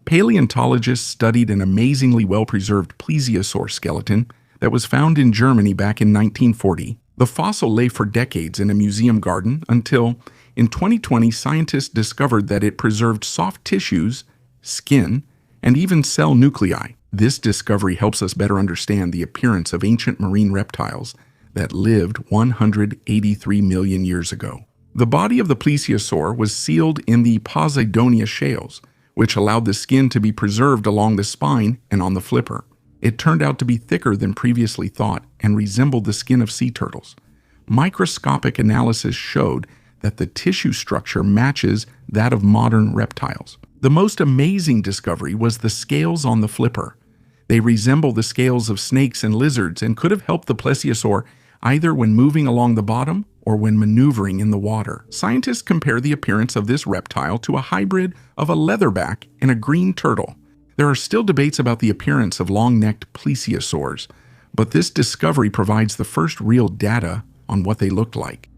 Paleontologists studied an amazingly well-preserved plesiosaur skeleton that was found in Germany back in 1940. The fossil lay for decades in a museum garden until, in 2020, scientists discovered that it preserved soft tissues, skin, and even cell nuclei. This discovery helps us better understand the appearance of ancient marine reptiles that lived 183 million years ago. The body of the plesiosaur was sealed in the Posidonia shales, which allowed the skin to be preserved along the spine and on the flipper. It turned out to be thicker than previously thought and resembled the skin of sea turtles. Microscopic analysis showed that the tissue structure matches that of modern reptiles. The most amazing discovery was the scales on the flipper. They resemble the scales of snakes and lizards and could have helped the plesiosaur either when moving along the bottom or when maneuvering in the water. Scientists compare the appearance of this reptile to a hybrid of a leatherback and a green turtle. There are still debates about the appearance of long-necked plesiosaurs, but this discovery provides the first real data on what they looked like.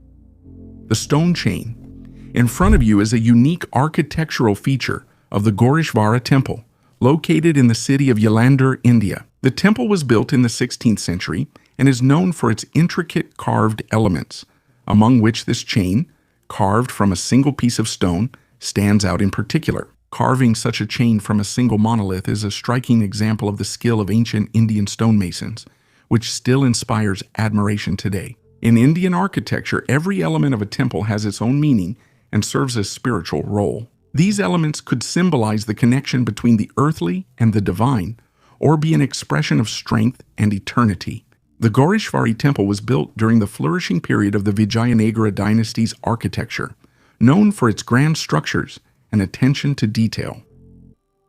The stone chain. In front of you is a unique architectural feature of the Goreshvara Temple, located in the city of Jalandhar, India. The temple was built in the 16th century and is known for its intricate carved elements, among which this chain, carved from a single piece of stone, stands out in particular. Carving such a chain from a single monolith is a striking example of the skill of ancient Indian stonemasons, which still inspires admiration today. In Indian architecture, every element of a temple has its own meaning and serves a spiritual role. These elements could symbolize the connection between the earthly and the divine, or be an expression of strength and eternity. The Goreshvari temple was built during the flourishing period of the Vijayanagara dynasty's architecture, known for its grand structures and attention to detail.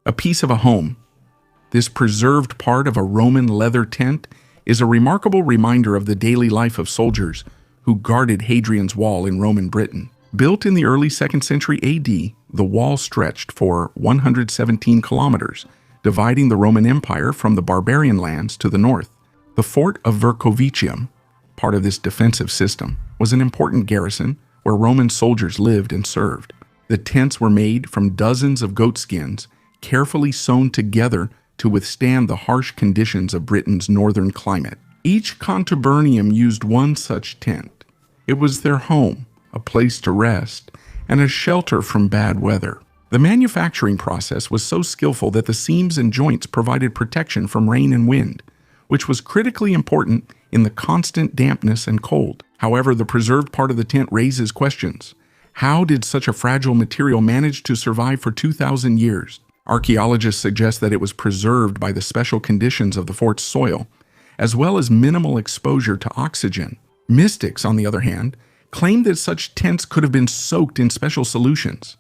A piece of a home. This preserved part of a Roman leather tent is a remarkable reminder of the daily life of soldiers who guarded Hadrian's Wall in Roman Britain. Built in the early 2nd century AD, the wall stretched for 117 kilometers, dividing the Roman Empire from the barbarian lands to the north. The fort of Vercovicium, part of this defensive system, was an important garrison where Roman soldiers lived and served. The tents were made from dozens of goat skins, carefully sewn together to withstand the harsh conditions of Britain's northern climate. Each contubernium used one such tent. It was their home, a place to rest, and a shelter from bad weather. The manufacturing process was so skillful that the seams and joints provided protection from rain and wind, which was critically important in the constant dampness and cold. However, the preserved part of the tent raises questions. How did such a fragile material manage to survive for 2,000 years? Archaeologists suggest that it was preserved by the special conditions of the fort's soil, as well as minimal exposure to oxygen. Mystics, on the other hand, claim that such tents could have been soaked in special solutions,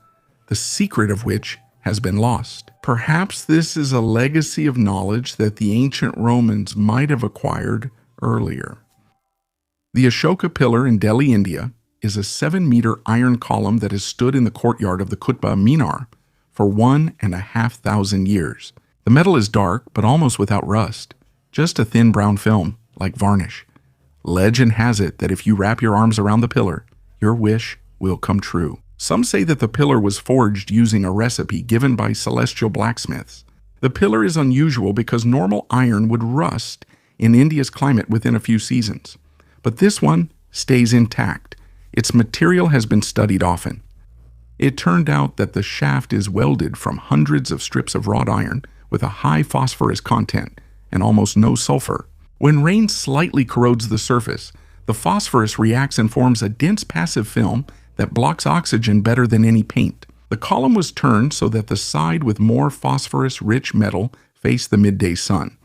the secret of which has been lost. Perhaps this is a legacy of knowledge that the ancient Romans might have acquired earlier. The Ashoka Pillar in Delhi, India, is a 7-meter iron column that has stood in the courtyard of the Qutb Minar for 1,500 years. The metal is dark, but almost without rust, just a thin brown film, like varnish. Legend has it that if you wrap your arms around the pillar, your wish will come true. Some say that the pillar was forged using a recipe given by celestial blacksmiths. The pillar is unusual because normal iron would rust in India's climate within a few seasons. But this one stays intact. Its material has been studied often. It turned out that the shaft is welded from hundreds of strips of wrought iron with a high phosphorus content and almost no sulfur. When rain slightly corrodes the surface, the phosphorus reacts and forms a dense passive film that blocks oxygen better than any paint. The column was turned so that the side with more phosphorus-rich metal faced the midday sun.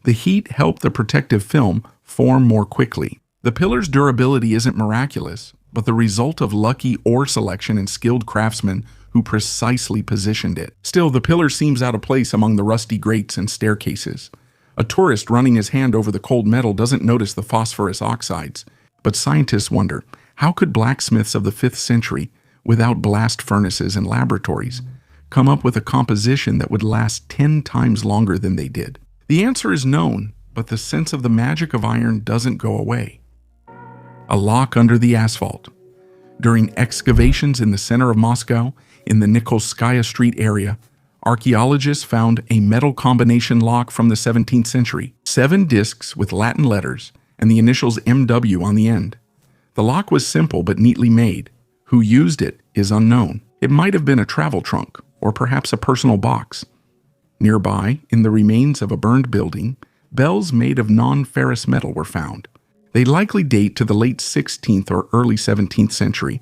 The heat helped the protective film form more quickly. The pillar's durability isn't miraculous, but the result of lucky ore selection and skilled craftsmen who precisely positioned it. Still, the pillar seems out of place among the rusty grates and staircases. A tourist running his hand over the cold metal doesn't notice the phosphorus oxides, but scientists wonder, how could blacksmiths of the 5th century, without blast furnaces and laboratories, come up with a composition that would last 10 times longer than they did? The answer is known, but the sense of the magic of iron doesn't go away. A lock under the asphalt. During excavations in the center of Moscow, in the Nikolskaya Street area, archaeologists found a metal combination lock from the 17th century, 7 discs with Latin letters and the initials MW on the end. The lock was simple but neatly made. Who used it is unknown. It might have been a travel trunk or perhaps a personal box. Nearby, in the remains of a burned building, bells made of non-ferrous metal were found. They likely date to the late 16th or early 17th century.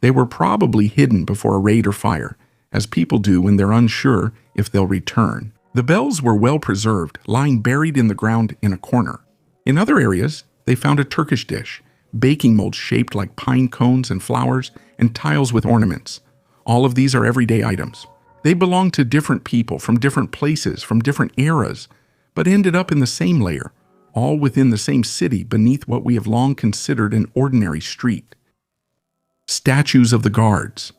They were probably hidden before a raid or fire, as people do when they're unsure if they'll return. The bells were well preserved, lying buried in the ground in a corner. In other areas, they found a Turkish dish, baking molds shaped like pine cones and flowers, and tiles with ornaments. All of these are everyday items. They belong to different people from different places, from different eras, but ended up in the same layer, all within the same city beneath what we have long considered an ordinary street. Statues of the guards.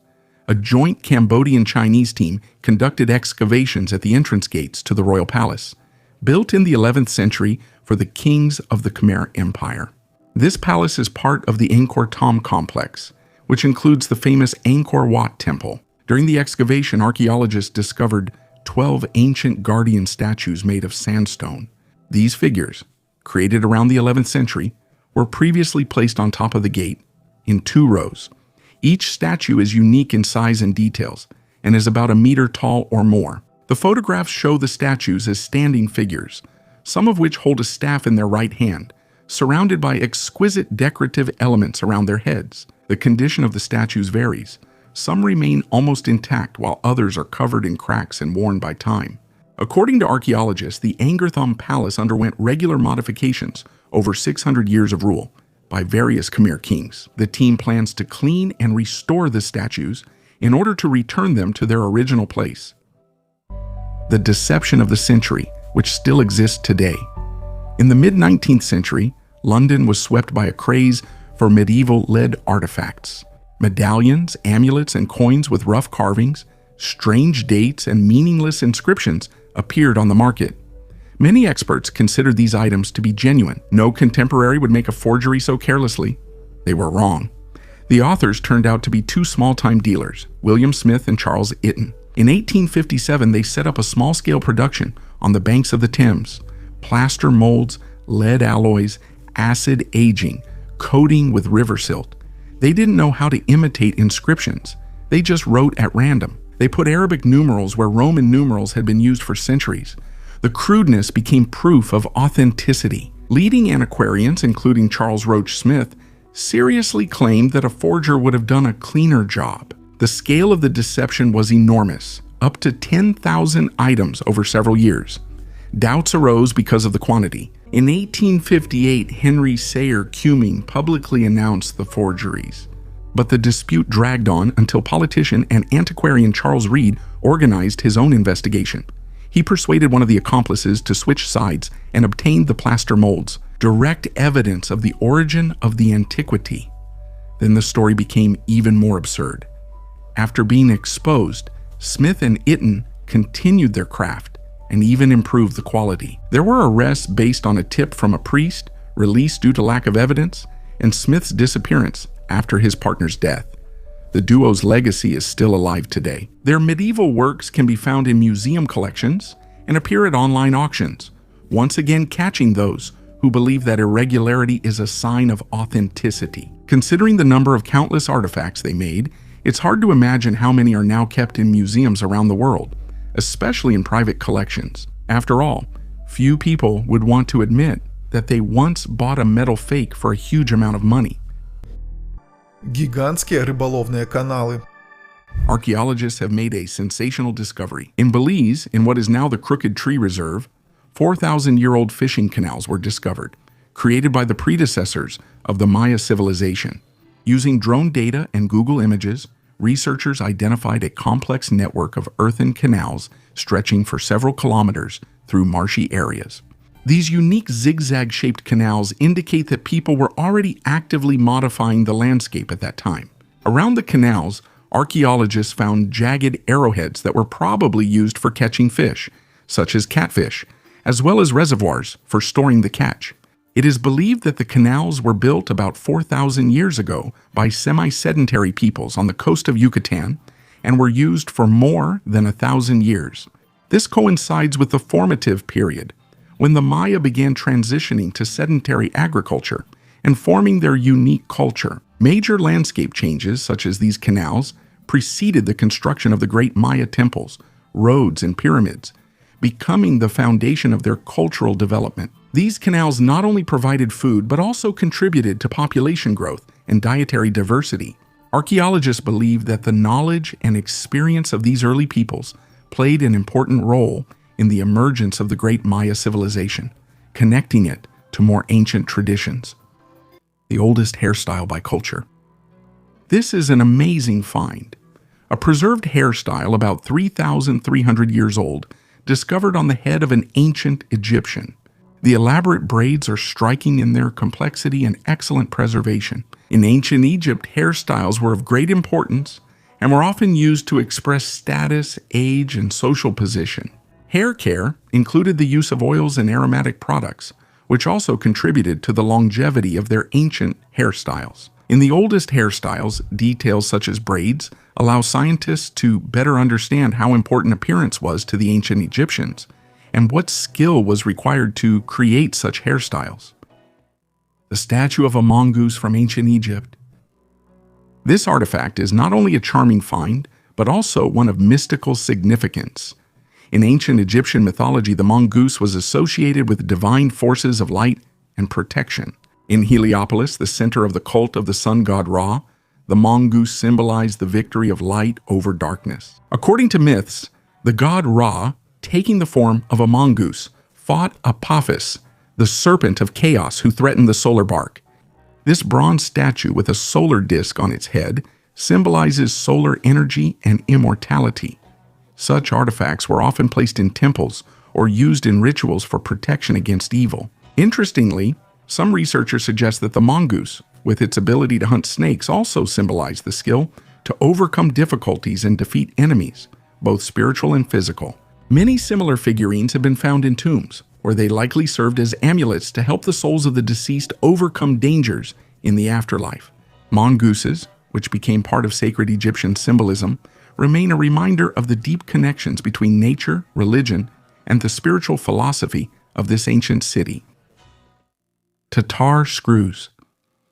A joint Cambodian-Chinese team conducted excavations at the entrance gates to the royal palace, built in the 11th century for the kings of the Khmer Empire. This palace is part of the Angkor Thom complex, which includes the famous Angkor Wat temple. During the excavation, archaeologists discovered 12 ancient guardian statues made of sandstone. These figures, created around the 11th century, were previously placed on top of the gate in 2 rows. Each statue is unique in size and details and is about a meter tall or more. The photographs show the statues as standing figures, some of which hold a staff in their right hand, surrounded by exquisite decorative elements around their heads. The condition of the statues varies. Some remain almost intact while others are covered in cracks and worn by time. According to archaeologists, the Angkor Thom Palace underwent regular modifications over 600 years of rule by various Khmer kings. The team plans to clean and restore the statues in order to return them to their original place. The deception of the century, which still exists today. In the mid-19th century, London was swept by a craze for medieval lead artifacts. Medallions, amulets, and coins with rough carvings, strange dates, and meaningless inscriptions appeared on the market. Many experts considered these items to be genuine. No contemporary would make a forgery so carelessly. They were wrong. The authors turned out to be 2 small-time dealers, William Smith and Charles Itten. In 1857, they set up a small-scale production on the banks of the Thames. Plaster molds, lead alloys, acid aging, coating with river silt. They didn't know how to imitate inscriptions. They just wrote at random. They put Arabic numerals where Roman numerals had been used for centuries. The crudeness became proof of authenticity. Leading antiquarians, including Charles Roach Smith, seriously claimed that a forger would have done a cleaner job. The scale of the deception was enormous, up to 10,000 items over several years. Doubts arose because of the quantity. In 1858, Henry Sayer Cumming publicly announced the forgeries. But the dispute dragged on until politician and antiquarian Charles Reed organized his own investigation. He persuaded one of the accomplices to switch sides and obtained the plaster molds, direct evidence of the origin of the antiquity. Then the story became even more absurd. After being exposed, Smith and Itten continued their craft and even improved the quality. There were arrests based on a tip from a priest, released due to lack of evidence, and Smith's disappearance after his partner's death. The duo's legacy is still alive today. Their medieval works can be found in museum collections and appear at online auctions, once again catching those who believe that irregularity is a sign of authenticity. Considering the number of countless artifacts they made, it's hard to imagine how many are now kept in museums around the world, especially in private collections. After all, few people would want to admit that they once bought a metal fake for a huge amount of money. Гигантские рыболовные каналы. Archaeologists have made a sensational discovery. In Belize, in what is now the Crooked Tree Reserve, 4,000-year-old fishing canals were discovered, created by the predecessors of the Maya civilization. Using drone data and Google images, researchers identified a complex network of earthen canals stretching for several kilometers through marshy areas. These unique zigzag-shaped canals indicate that people were already actively modifying the landscape at that time. Around the canals, archaeologists found jagged arrowheads that were probably used for catching fish, such as catfish, as well as reservoirs for storing the catch. It is believed that the canals were built about 4,000 years ago by semi-sedentary peoples on the coast of Yucatan and were used for more than 1,000 years. This coincides with the formative period, when the Maya began transitioning to sedentary agriculture and forming their unique culture. Major landscape changes, such as these canals, preceded the construction of the great Maya temples, roads, and pyramids, becoming the foundation of their cultural development. These canals not only provided food, but also contributed to population growth and dietary diversity. Archaeologists believe that the knowledge and experience of these early peoples played an important role in the emergence of the great Maya civilization, connecting it to more ancient traditions. The oldest hairstyle by culture. This is an amazing find. A preserved hairstyle about 3,300 years old, discovered on the head of an ancient Egyptian. The elaborate braids are striking in their complexity and excellent preservation. In ancient Egypt, hairstyles were of great importance and were often used to express status, age, and social position. Hair care included the use of oils and aromatic products, which also contributed to the longevity of their ancient hairstyles. In the oldest hairstyles, details such as braids allow scientists to better understand how important appearance was to the ancient Egyptians and what skill was required to create such hairstyles. The statue of a mongoose from ancient Egypt. This artifact is not only a charming find, but also one of mystical significance. In ancient Egyptian mythology, the mongoose was associated with divine forces of light and protection. In Heliopolis, the center of the cult of the sun god Ra, the mongoose symbolized the victory of light over darkness. According to myths, the god Ra, taking the form of a mongoose, fought Apophis, the serpent of chaos who threatened the solar bark. This bronze statue with a solar disk on its head symbolizes solar energy and immortality. Such artifacts were often placed in temples or used in rituals for protection against evil. Interestingly, some researchers suggest that the mongoose, with its ability to hunt snakes, also symbolized the skill to overcome difficulties and defeat enemies, both spiritual and physical. Many similar figurines have been found in tombs, where they likely served as amulets to help the souls of the deceased overcome dangers in the afterlife. Mongooses, which became part of sacred Egyptian symbolism, remain a reminder of the deep connections between nature, religion, and the spiritual philosophy of this ancient city. Tatar screws.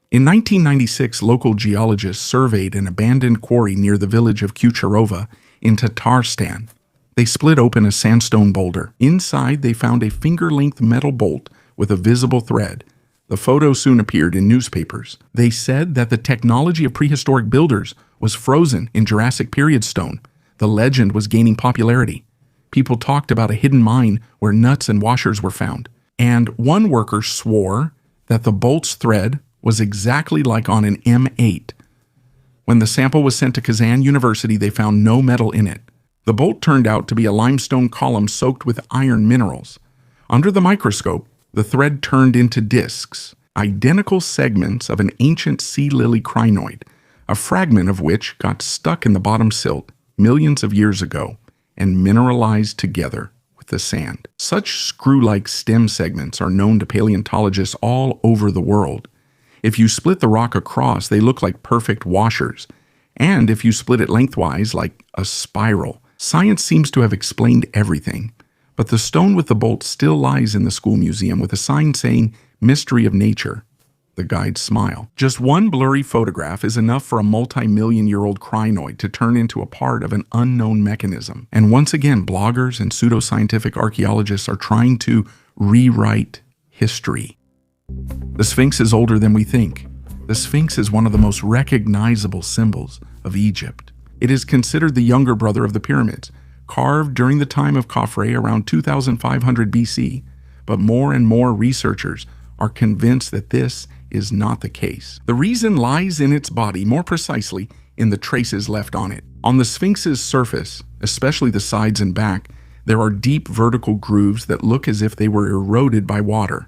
In 1996, local geologists surveyed an abandoned quarry near the village of Kucherova in Tatarstan. They split open a sandstone boulder. Inside, they found a finger-length metal bolt with a visible thread. The photo soon appeared in newspapers. They said that the technology of prehistoric builders was frozen in Jurassic period stone. The legend was gaining popularity. People talked about a hidden mine where nuts and washers were found. And one worker swore that the bolt's thread was exactly like on an M8. When the sample was sent to Kazan University, they found no metal in it. The bolt turned out to be a limestone column soaked with iron minerals. Under the microscope, the thread turned into discs, identical segments of an ancient sea lily crinoid, a fragment of which got stuck in the bottom silt millions of years ago and mineralized together with the sand. Such screw-like stem segments are known to paleontologists all over the world. If you split the rock across, they look like perfect washers, And if you split it lengthwise, like a spiral, science seems to have explained everything. But the stone with the bolt still lies in the school museum with a sign saying, "Mystery of Nature." The guides smile. Just one blurry photograph is enough for a multi-million-year-old crinoid to turn into a part of an unknown mechanism. And once again, bloggers and pseudoscientific archaeologists are trying to rewrite history. The Sphinx is older than we think. The Sphinx is one of the most recognizable symbols of Egypt. It is considered the younger brother of the pyramids, carved during the time of Khafre around 2500 BC. But more and more researchers are convinced that this is not the case. The reason lies in its body, more precisely in the traces left on it. On the Sphinx's surface, especially the sides and back, there are deep vertical grooves that look as if they were eroded by water.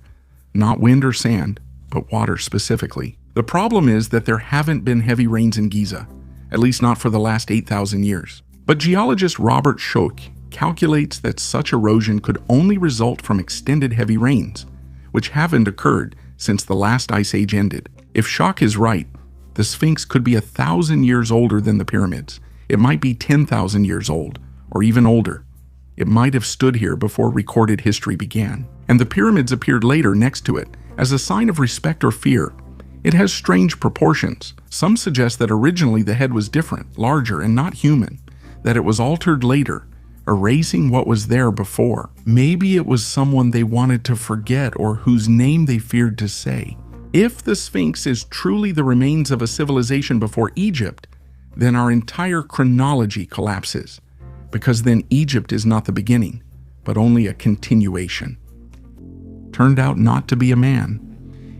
Not wind or sand, but water specifically. The problem is that there haven't been heavy rains in Giza, at least not for the last 8,000 years. But geologist Robert Schoch calculates that such erosion could only result from extended heavy rains, which haven't occurred since the last ice age ended. If Schoch is right, the Sphinx could be 1,000 years older than the pyramids. It might be 10,000 years old, or even older. It might have stood here before recorded history began. And the pyramids appeared later next to it, as a sign of respect or fear. It has strange proportions. Some suggest that originally the head was different, larger, and not human, that it was altered later, erasing what was there before. Maybe it was someone they wanted to forget or whose name they feared to say. If the Sphinx is truly the remains of a civilization before Egypt, then our entire chronology collapses, because then Egypt is not the beginning, but only a continuation. Turned out not to be a man.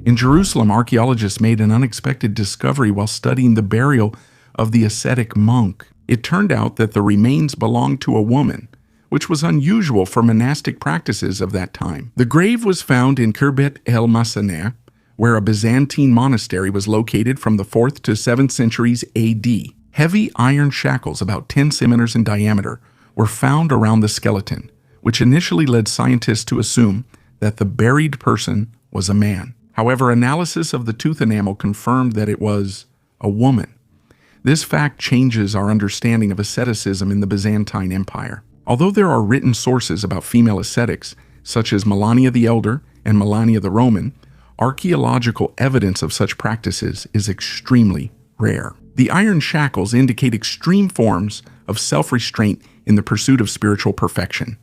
In Jerusalem, archaeologists made an unexpected discovery while studying the burial of the ascetic monk. It turned out that the remains belonged to a woman, which was unusual for monastic practices of that time. The grave was found in Khirbet el Massaner, where a Byzantine monastery was located from the 4th to 7th centuries AD. Heavy iron shackles about 10 centimeters in diameter were found around the skeleton, which initially led scientists to assume that the buried person was a man. However, analysis of the tooth enamel confirmed that it was a woman. This fact changes our understanding of asceticism in the Byzantine Empire. Although there are written sources about female ascetics, such as Melania the Elder and Melania the Roman, archaeological evidence of such practices is extremely rare. The iron shackles indicate extreme forms of self-restraint in the pursuit of spiritual perfection.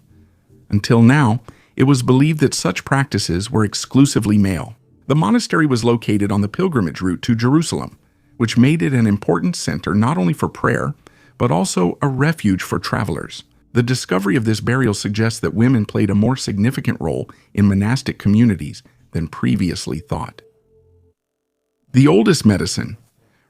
Until now, it was believed that such practices were exclusively male. The monastery was located on the pilgrimage route to Jerusalem, which made it an important center not only for prayer, but also a refuge for travelers. The discovery of this burial suggests that women played a more significant role in monastic communities than previously thought. The oldest medicine.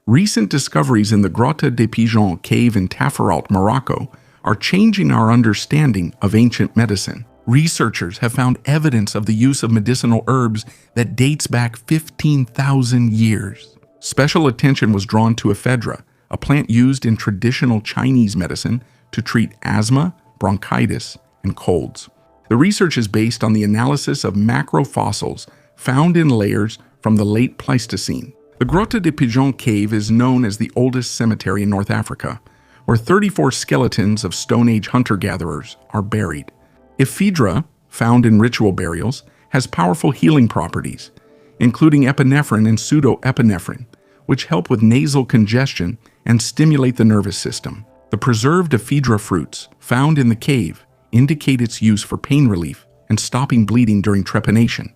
Recent discoveries in the Grotta de Pigeon cave in Taferalt, Morocco, are changing our understanding of ancient medicine. Researchers have found evidence of the use of medicinal herbs that dates back 15,000 years. Special attention was drawn to ephedra, a plant used in traditional Chinese medicine to treat asthma, bronchitis, and colds. The research is based on the analysis of macrofossils found in layers from the late Pleistocene. The Grotta de Pigeon cave is known as the oldest cemetery in North Africa, where 34 skeletons of Stone Age hunter-gatherers are buried. Ephedra, found in ritual burials, has powerful healing properties, including epinephrine and pseudoepinephrine, which help with nasal congestion and stimulate the nervous system. The preserved ephedra fruits found in the cave indicate its use for pain relief and stopping bleeding during trepanation,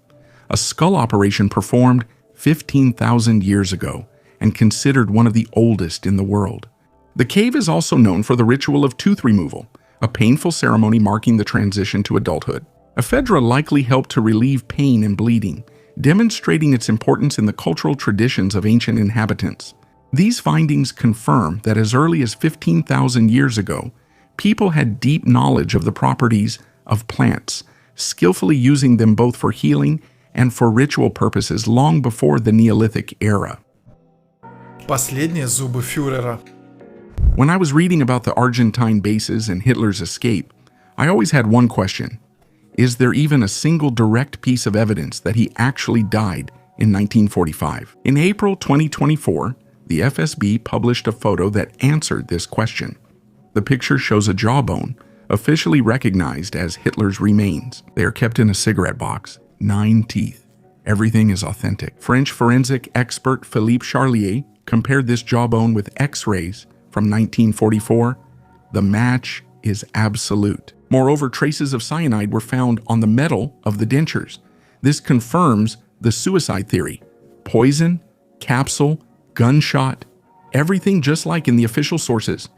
a skull operation performed 15,000 years ago and considered one of the oldest in the world. The cave is also known for the ritual of tooth removal, a painful ceremony marking the transition to adulthood. Ephedra likely helped to relieve pain and bleeding, demonstrating its importance in the cultural traditions of ancient inhabitants. These findings confirm that as early as 15,000 years ago, people had deep knowledge of the properties of plants, skillfully using them both for healing and for ritual purposes long before the Neolithic era. Последние зубы фюрера. When I was reading about the Argentine bases and Hitler's escape, I always had one question. Is there even a single direct piece of evidence that he actually died in 1945? In April 2024, the FSB published a photo that answered this question. The picture shows a jawbone, officially recognized as Hitler's remains. They are kept in a cigarette box. 9 teeth. Everything is authentic. French forensic expert Philippe Charlier compared this jawbone with X-rays from 1944. The match is absolute. Moreover, traces of cyanide were found on the metal of the dentures. This confirms the suicide theory. Poison, capsule, gunshot, everything just like in the official sources.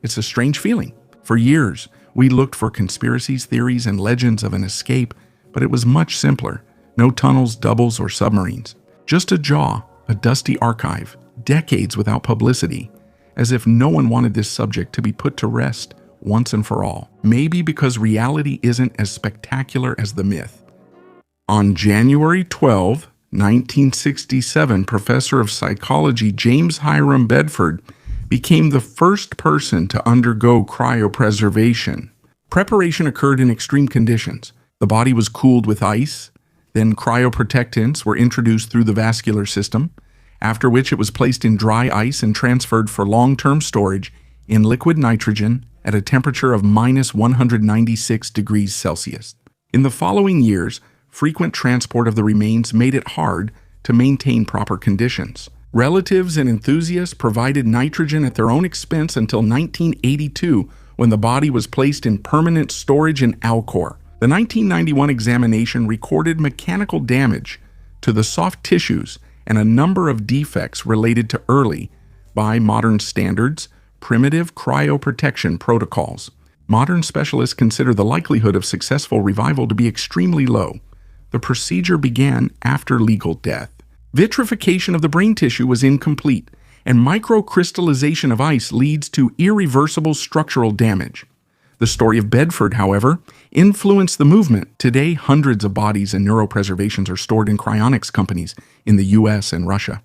It's a strange feeling. For years, we looked for conspiracies, theories, and legends of an escape, but it was much simpler. No tunnels, doubles, or submarines. Just a jaw, a dusty archive, decades without publicity, as if no one wanted this subject to be put to rest once and for all. Maybe because reality isn't as spectacular as the myth. On January 12, 1967, professor of psychology James Hiram Bedford became the first person to undergo cryopreservation. Preparation occurred in extreme conditions. The body was cooled with ice, then cryoprotectants were introduced through the vascular system, after which it was placed in dry ice and transferred for long-term storage in liquid nitrogen at a temperature of minus 196 degrees Celsius. In the following years, frequent transport of the remains made it hard to maintain proper conditions. Relatives and enthusiasts provided nitrogen at their own expense until 1982, when the body was placed in permanent storage in Alcor. The 1991 examination recorded mechanical damage to the soft tissues and a number of defects related to early, by modern standards, primitive cryoprotection protocols. Modern specialists consider the likelihood of successful revival to be extremely low. The procedure began after legal death. Vitrification of the brain tissue was incomplete, and microcrystallization of ice leads to irreversible structural damage. The story of Bedford, however, influenced the movement. Today, hundreds of bodies and neuropreservations are stored in cryonics companies in the US and Russia.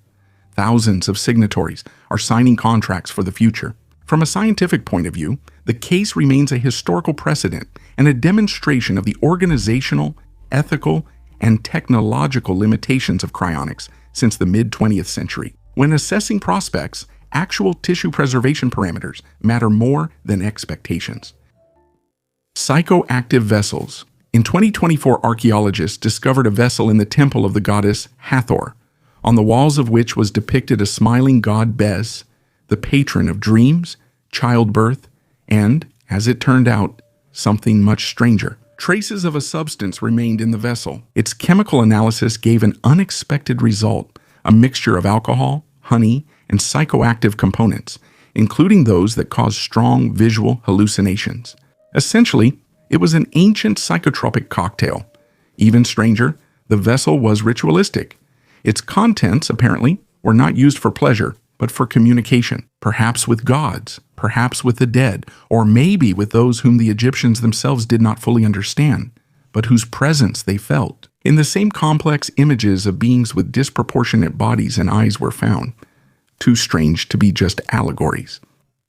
Thousands of signatories are signing contracts for the future. From a scientific point of view, the case remains a historical precedent and a demonstration of the organizational, ethical, and technological limitations of cryonics since the mid-20th century. When assessing prospects, actual tissue preservation parameters matter more than expectations. Psychoactive vessels. In 2024, archaeologists discovered a vessel in the temple of the goddess Hathor, on the walls of which was depicted a smiling god Bes, the patron of dreams, childbirth, and, as it turned out, something much stranger. Traces of a substance remained in the vessel. Its chemical analysis gave an unexpected result, a mixture of alcohol, honey, and psychoactive components, including those that cause strong visual hallucinations. Essentially, it was an ancient psychotropic cocktail. Even stranger, the vessel was ritualistic. Its contents, apparently, were not used for pleasure, but for communication, perhaps with gods, perhaps with the dead, or maybe with those whom the Egyptians themselves did not fully understand, but whose presence they felt. In the same complex, images of beings with disproportionate bodies and eyes were found, too strange to be just allegories.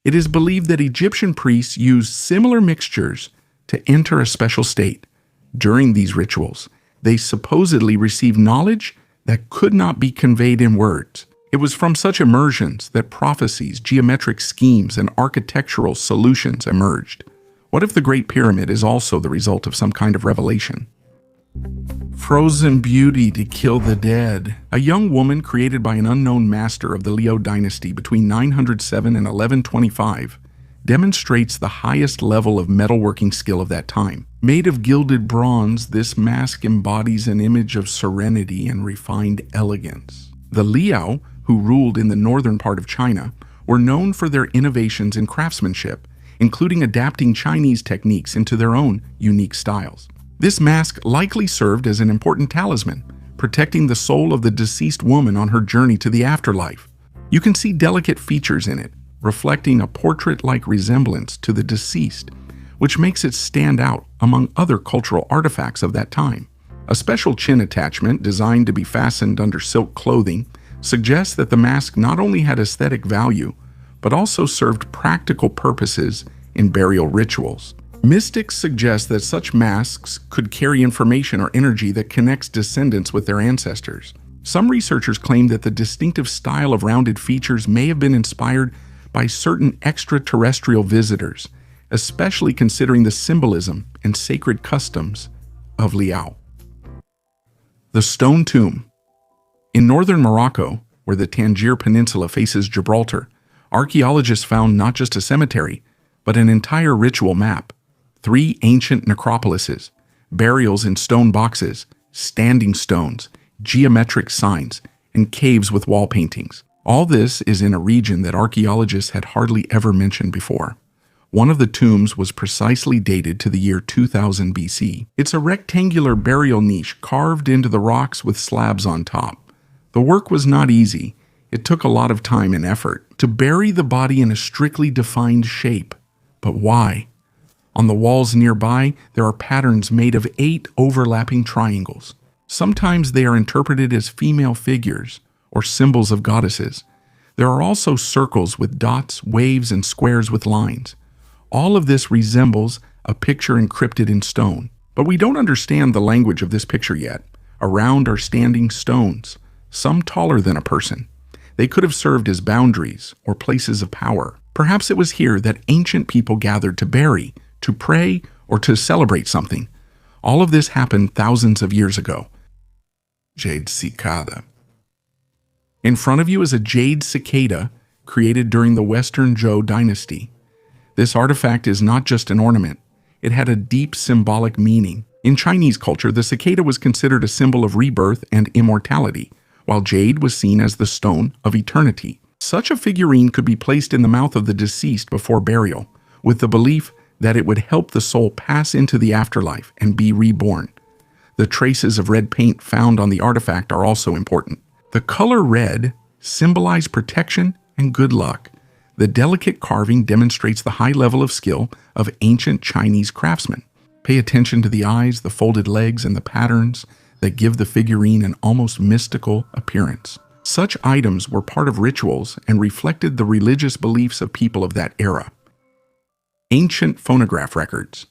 It is believed that Egyptian priests used similar mixtures to enter a special state. During these rituals, they supposedly received knowledge that could not be conveyed in words. It was from such immersions that prophecies, geometric schemes, and architectural solutions emerged. What if the Great Pyramid is also the result of some kind of revelation? Frozen beauty to kill the dead. A young woman created by an unknown master of the Liu dynasty between 907 and 1125 demonstrates the highest level of metalworking skill of that time. Made of gilded bronze, this mask embodies an image of serenity and refined elegance. The Liu, who ruled in the northern part of China, were known for their innovations in craftsmanship, including adapting Chinese techniques into their own unique styles. This mask likely served as an important talisman, protecting the soul of the deceased woman on her journey to the afterlife. You can see delicate features in it, reflecting a portrait-like resemblance to the deceased, which makes it stand out among other cultural artifacts of that time. A special chin attachment, designed to be fastened under silk clothing, suggests that the mask not only had aesthetic value, but also served practical purposes in burial rituals. Mystics suggest that such masks could carry information or energy that connects descendants with their ancestors. Some researchers claim that the distinctive style of rounded features may have been inspired by certain extraterrestrial visitors, especially considering the symbolism and sacred customs of Liao. The Stone Tomb. In northern Morocco, where the Tangier Peninsula faces Gibraltar, archaeologists found not just a cemetery, but an entire ritual map. 3 ancient necropolises, burials in stone boxes, standing stones, geometric signs, and caves with wall paintings. All this is in a region that archaeologists had hardly ever mentioned before. One of the tombs was precisely dated to the year 2000 BC. It's a rectangular burial niche carved into the rocks with slabs on top. The work was not easy. It took a lot of time and effort to bury the body in a strictly defined shape. But why? On the walls nearby, there are patterns made of 8 overlapping triangles. Sometimes they are interpreted as female figures or symbols of goddesses. There are also circles with dots, waves, and squares with lines. All of this resembles a picture encrypted in stone. But we don't understand the language of this picture yet. Around are standing stones, some taller than a person. They could have served as boundaries or places of power. Perhaps it was here that ancient people gathered to bury, to pray, or to celebrate something. All of this happened thousands of years ago. Jade cicada. In front of you is a jade cicada created during the Western Zhou dynasty. This artifact is not just an ornament. It had a deep symbolic meaning. In Chinese culture, the cicada was considered a symbol of rebirth and immortality, while jade was seen as the stone of eternity. Such a figurine could be placed in the mouth of the deceased before burial, with the belief that it would help the soul pass into the afterlife and be reborn. The traces of red paint found on the artifact are also important. The color red symbolizes protection and good luck. The delicate carving demonstrates the high level of skill of ancient Chinese craftsmen. Pay attention to the eyes, the folded legs, and the patterns that give the figurine an almost mystical appearance. Such items were part of rituals and reflected the religious beliefs of people of that era. Ancient phonograph records.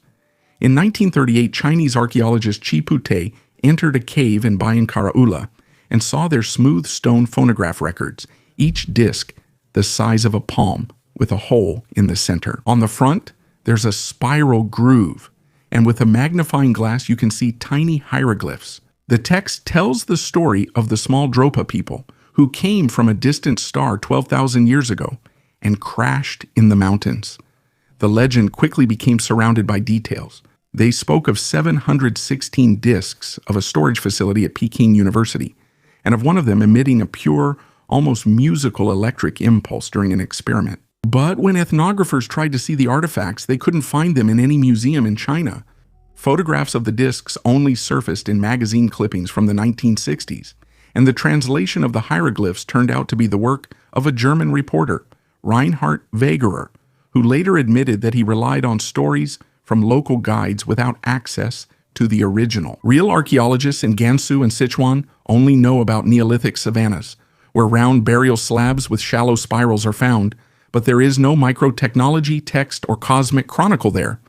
In 1938, Chinese archaeologist Chi Pute entered a cave in Bayan Karaula and saw their smooth stone phonograph records, each disc the size of a palm with a hole in the center. On the front, there's a spiral groove, and with a magnifying glass you can see tiny hieroglyphs. The text tells the story of the small Dropa people who came from a distant star 12,000 years ago and crashed in the mountains. The legend quickly became surrounded by details. They spoke of 716 discs of a storage facility at Peking University, and of one of them emitting a pure, almost musical electric impulse during an experiment. But when ethnographers tried to see the artifacts, they couldn't find them in any museum in China. Photographs of the discs only surfaced in magazine clippings from the 1960s, and the translation of the hieroglyphs turned out to be the work of a German reporter, Reinhard Wegerer, who later admitted that he relied on stories from local guides without access to the original. Real archaeologists in Gansu and Sichuan only know about Neolithic savannas, where round burial slabs with shallow spirals are found, but there is no microtechnology, text, or cosmic chronicle there.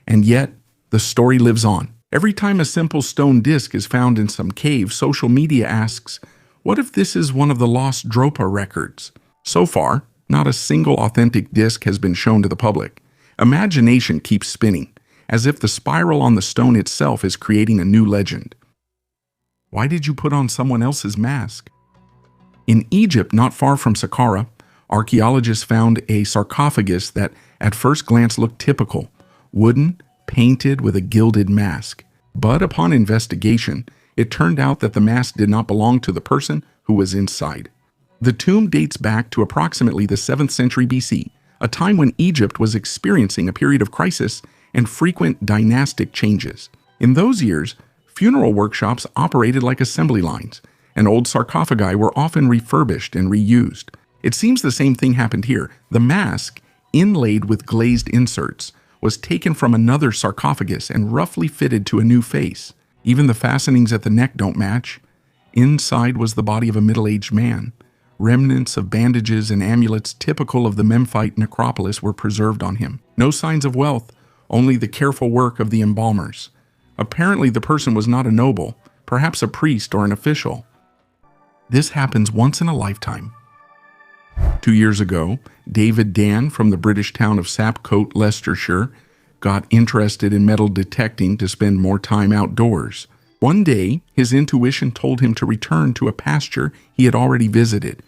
And yet, the story lives on. Every time a simple stone disc is found in some cave, social media asks, what if this is one of the lost Dropa records? So far, not a single authentic disc has been shown to the public. Imagination keeps spinning, as if the spiral on the stone itself is creating a new legend. Why did you put on someone else's mask? In Egypt, not far from Saqqara, archaeologists found a sarcophagus that at first glance looked typical, wooden, painted with a gilded mask. But upon investigation, it turned out that the mask did not belong to the person who was inside. The tomb dates back to approximately the 7th century BC, a time when Egypt was experiencing a period of crisis and frequent dynastic changes. In those years, funeral workshops operated like assembly lines, and old sarcophagi were often refurbished and reused. It seems the same thing happened here. The mask, inlaid with glazed inserts, was taken from another sarcophagus and roughly fitted to a new face. Even the fastenings at the neck don't match. Inside was the body of a middle-aged man. Remnants of bandages and amulets typical of the Memphite necropolis were preserved on him. No signs of wealth, only the careful work of the embalmers. Apparently the person was not a noble, perhaps a priest or an official. This happens once in a lifetime. 2 years ago, David Dan from the British town of Sapcote, Leicestershire, got interested in metal detecting to spend more time outdoors. One day, his intuition told him to return to a pasture he had already visited.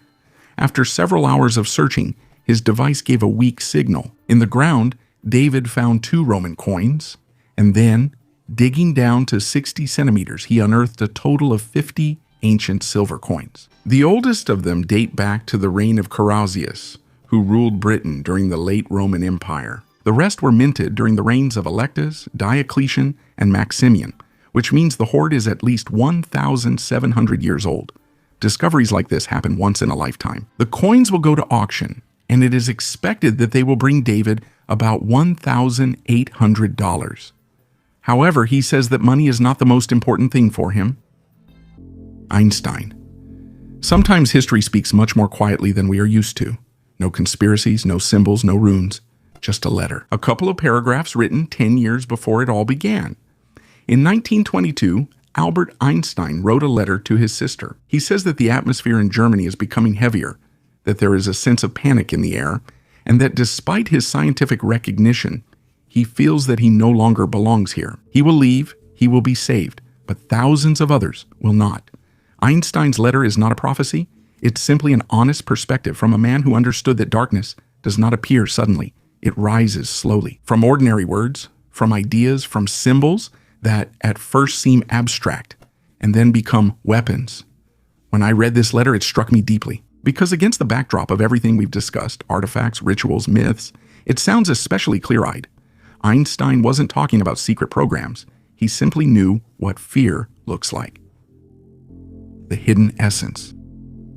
After several hours of searching, his device gave a weak signal. In the ground, David found 2 Roman coins, and then, digging down to 60 centimeters, he unearthed a total of 50 ancient silver coins. The oldest of them date back to the reign of Carausius, who ruled Britain during the late Roman Empire. The rest were minted during the reigns of Electus, Diocletian, and Maximian, which means the hoard is at least 1,700 years old. Discoveries like this happen once in a lifetime. The coins will go to auction, and it is expected that they will bring David about $1,800. However, he says that money is not the most important thing for him. Einstein. Sometimes history speaks much more quietly than we are used to. No conspiracies, no symbols, no runes, just a letter. A couple of paragraphs written 10 years before it all began. In 1922, Albert Einstein wrote a letter to his sister. He says that the atmosphere in Germany is becoming heavier, that there is a sense of panic in the air, and that despite his scientific recognition, he feels that he no longer belongs here. He will leave, he will be saved, but thousands of others will not. Einstein's letter is not a prophecy. It's simply an honest perspective from a man who understood that darkness does not appear suddenly. It rises slowly. From ordinary words, from ideas, from symbols that at first seem abstract and then become weapons. When I read this letter, it struck me deeply. Because against the backdrop of everything we've discussed, artifacts, rituals, myths, it sounds especially clear-eyed. Einstein wasn't talking about secret programs. He simply knew what fear looks like. The hidden essence.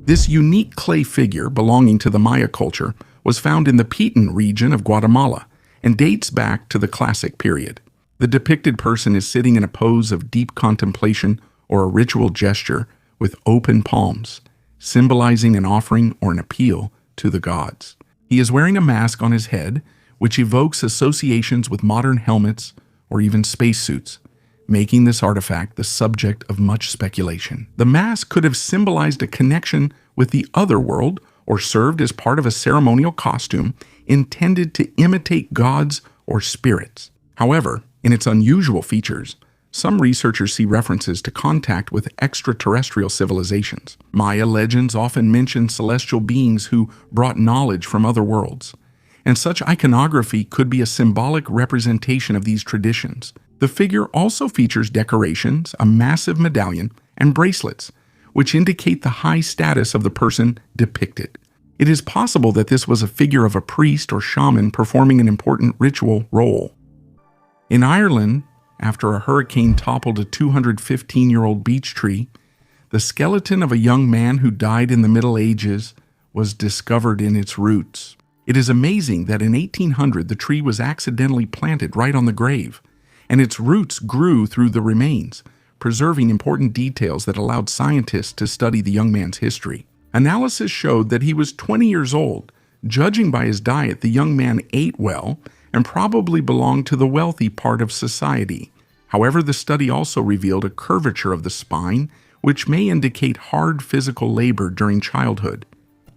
This unique clay figure belonging to the Maya culture was found in the Piton region of Guatemala and dates back to the Classic period. The depicted person is sitting in a pose of deep contemplation or a ritual gesture with open palms, symbolizing an offering or an appeal to the gods. He is wearing a mask on his head, which evokes associations with modern helmets or even spacesuits, making this artifact the subject of much speculation. The mask could have symbolized a connection with the other world or served as part of a ceremonial costume intended to imitate gods or spirits. However, in its unusual features, some researchers see references to contact with extraterrestrial civilizations. Maya legends often mention celestial beings who brought knowledge from other worlds, and such iconography could be a symbolic representation of these traditions. The figure also features decorations, a massive medallion, and bracelets, which indicate the high status of the person depicted. It is possible that this was a figure of a priest or shaman performing an important ritual role. In Ireland, after a hurricane toppled a 215-year-old beech tree, the skeleton of a young man who died in the Middle Ages was discovered in its roots. It is amazing that in 1800 the tree was accidentally planted right on the grave, and its roots grew through the remains, preserving important details that allowed scientists to study the young man's history. Analysis showed that he was 20 years old. Judging by his diet, the young man ate well and probably belonged to the wealthy part of society. However, the study also revealed a curvature of the spine, which may indicate hard physical labor during childhood.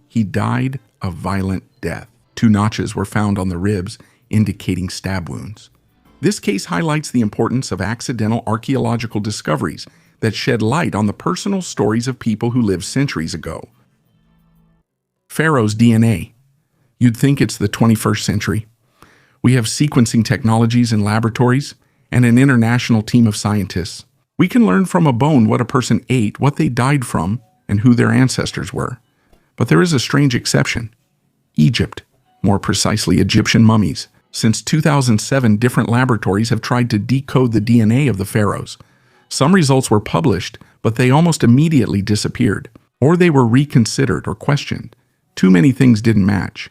He died a violent death. 2 notches were found on the ribs, indicating stab wounds. This case highlights the importance of accidental archaeological discoveries that shed light on the personal stories of people who lived centuries ago. Pharaoh's DNA. You'd think it's the 21st century. We have sequencing technologies in laboratories and an international team of scientists. We can learn from a bone what a person ate, what they died from, and who their ancestors were. But there is a strange exception. Egypt, more precisely Egyptian mummies. Since 2007, different laboratories have tried to decode the DNA of the pharaohs. Some results were published, but they almost immediately disappeared, or they were reconsidered or questioned. Too many things didn't match.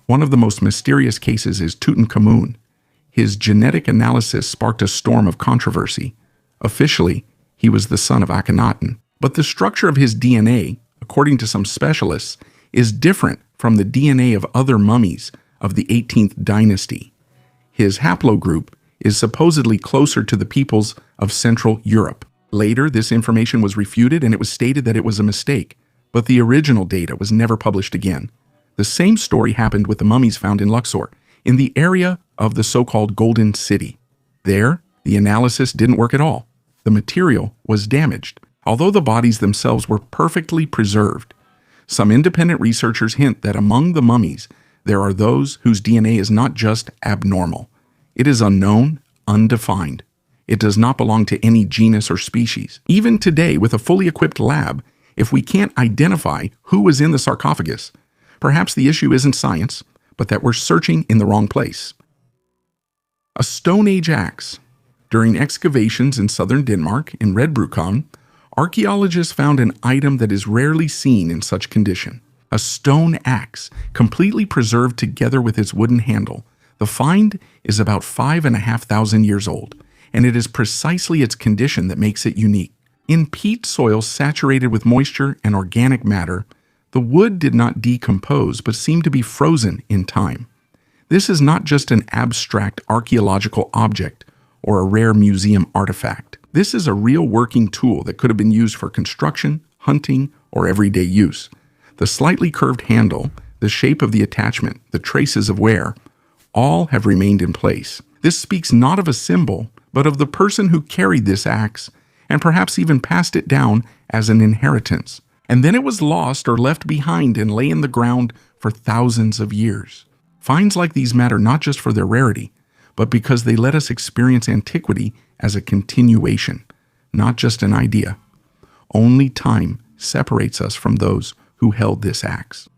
One of the most mysterious cases is Tutankhamun. His genetic analysis sparked a storm of controversy. Officially, he was the son of Akhenaten, but the structure of his DNA, according to some specialists, is different from the DNA of other mummies of the 18th dynasty. His haplogroup is supposedly closer to the peoples of Central Europe. Later, this information was refuted and it was stated that it was a mistake. but the original data was never published again. The same story happened with the mummies found in Luxor, in the area of the so-called Golden City. There, the analysis didn't work at all. The material was damaged, although the bodies themselves were perfectly preserved. Some independent researchers hint that among the mummies, there are those whose DNA is not just abnormal. It is unknown, undefined. It does not belong to any genus or species. Even today, with a fully equipped lab, if we can't identify who was in the sarcophagus, perhaps the issue isn't science, but that we're searching in the wrong place. A Stone Age axe. During excavations in southern Denmark, in Rewritten, archaeologists found an item that is rarely seen in such condition. A stone axe, completely preserved together with its wooden handle. The find is about 5,500 years old, and it is precisely its condition that makes it unique. In peat soil saturated with moisture and organic matter, the wood did not decompose but seemed to be frozen in time. This is not just an abstract archaeological object or a rare museum artifact. This is a real working tool that could have been used for construction, hunting, or everyday use. The slightly curved handle, the shape of the attachment, the traces of wear, all have remained in place. This speaks not of a symbol, but of the person who carried this axe and perhaps even passed it down as an inheritance. And then it was lost or left behind and lay in the ground for thousands of years. Finds like these matter not just for their rarity, but because they let us experience antiquity as a continuation, not just an idea. Only time separates us from those who held this axe.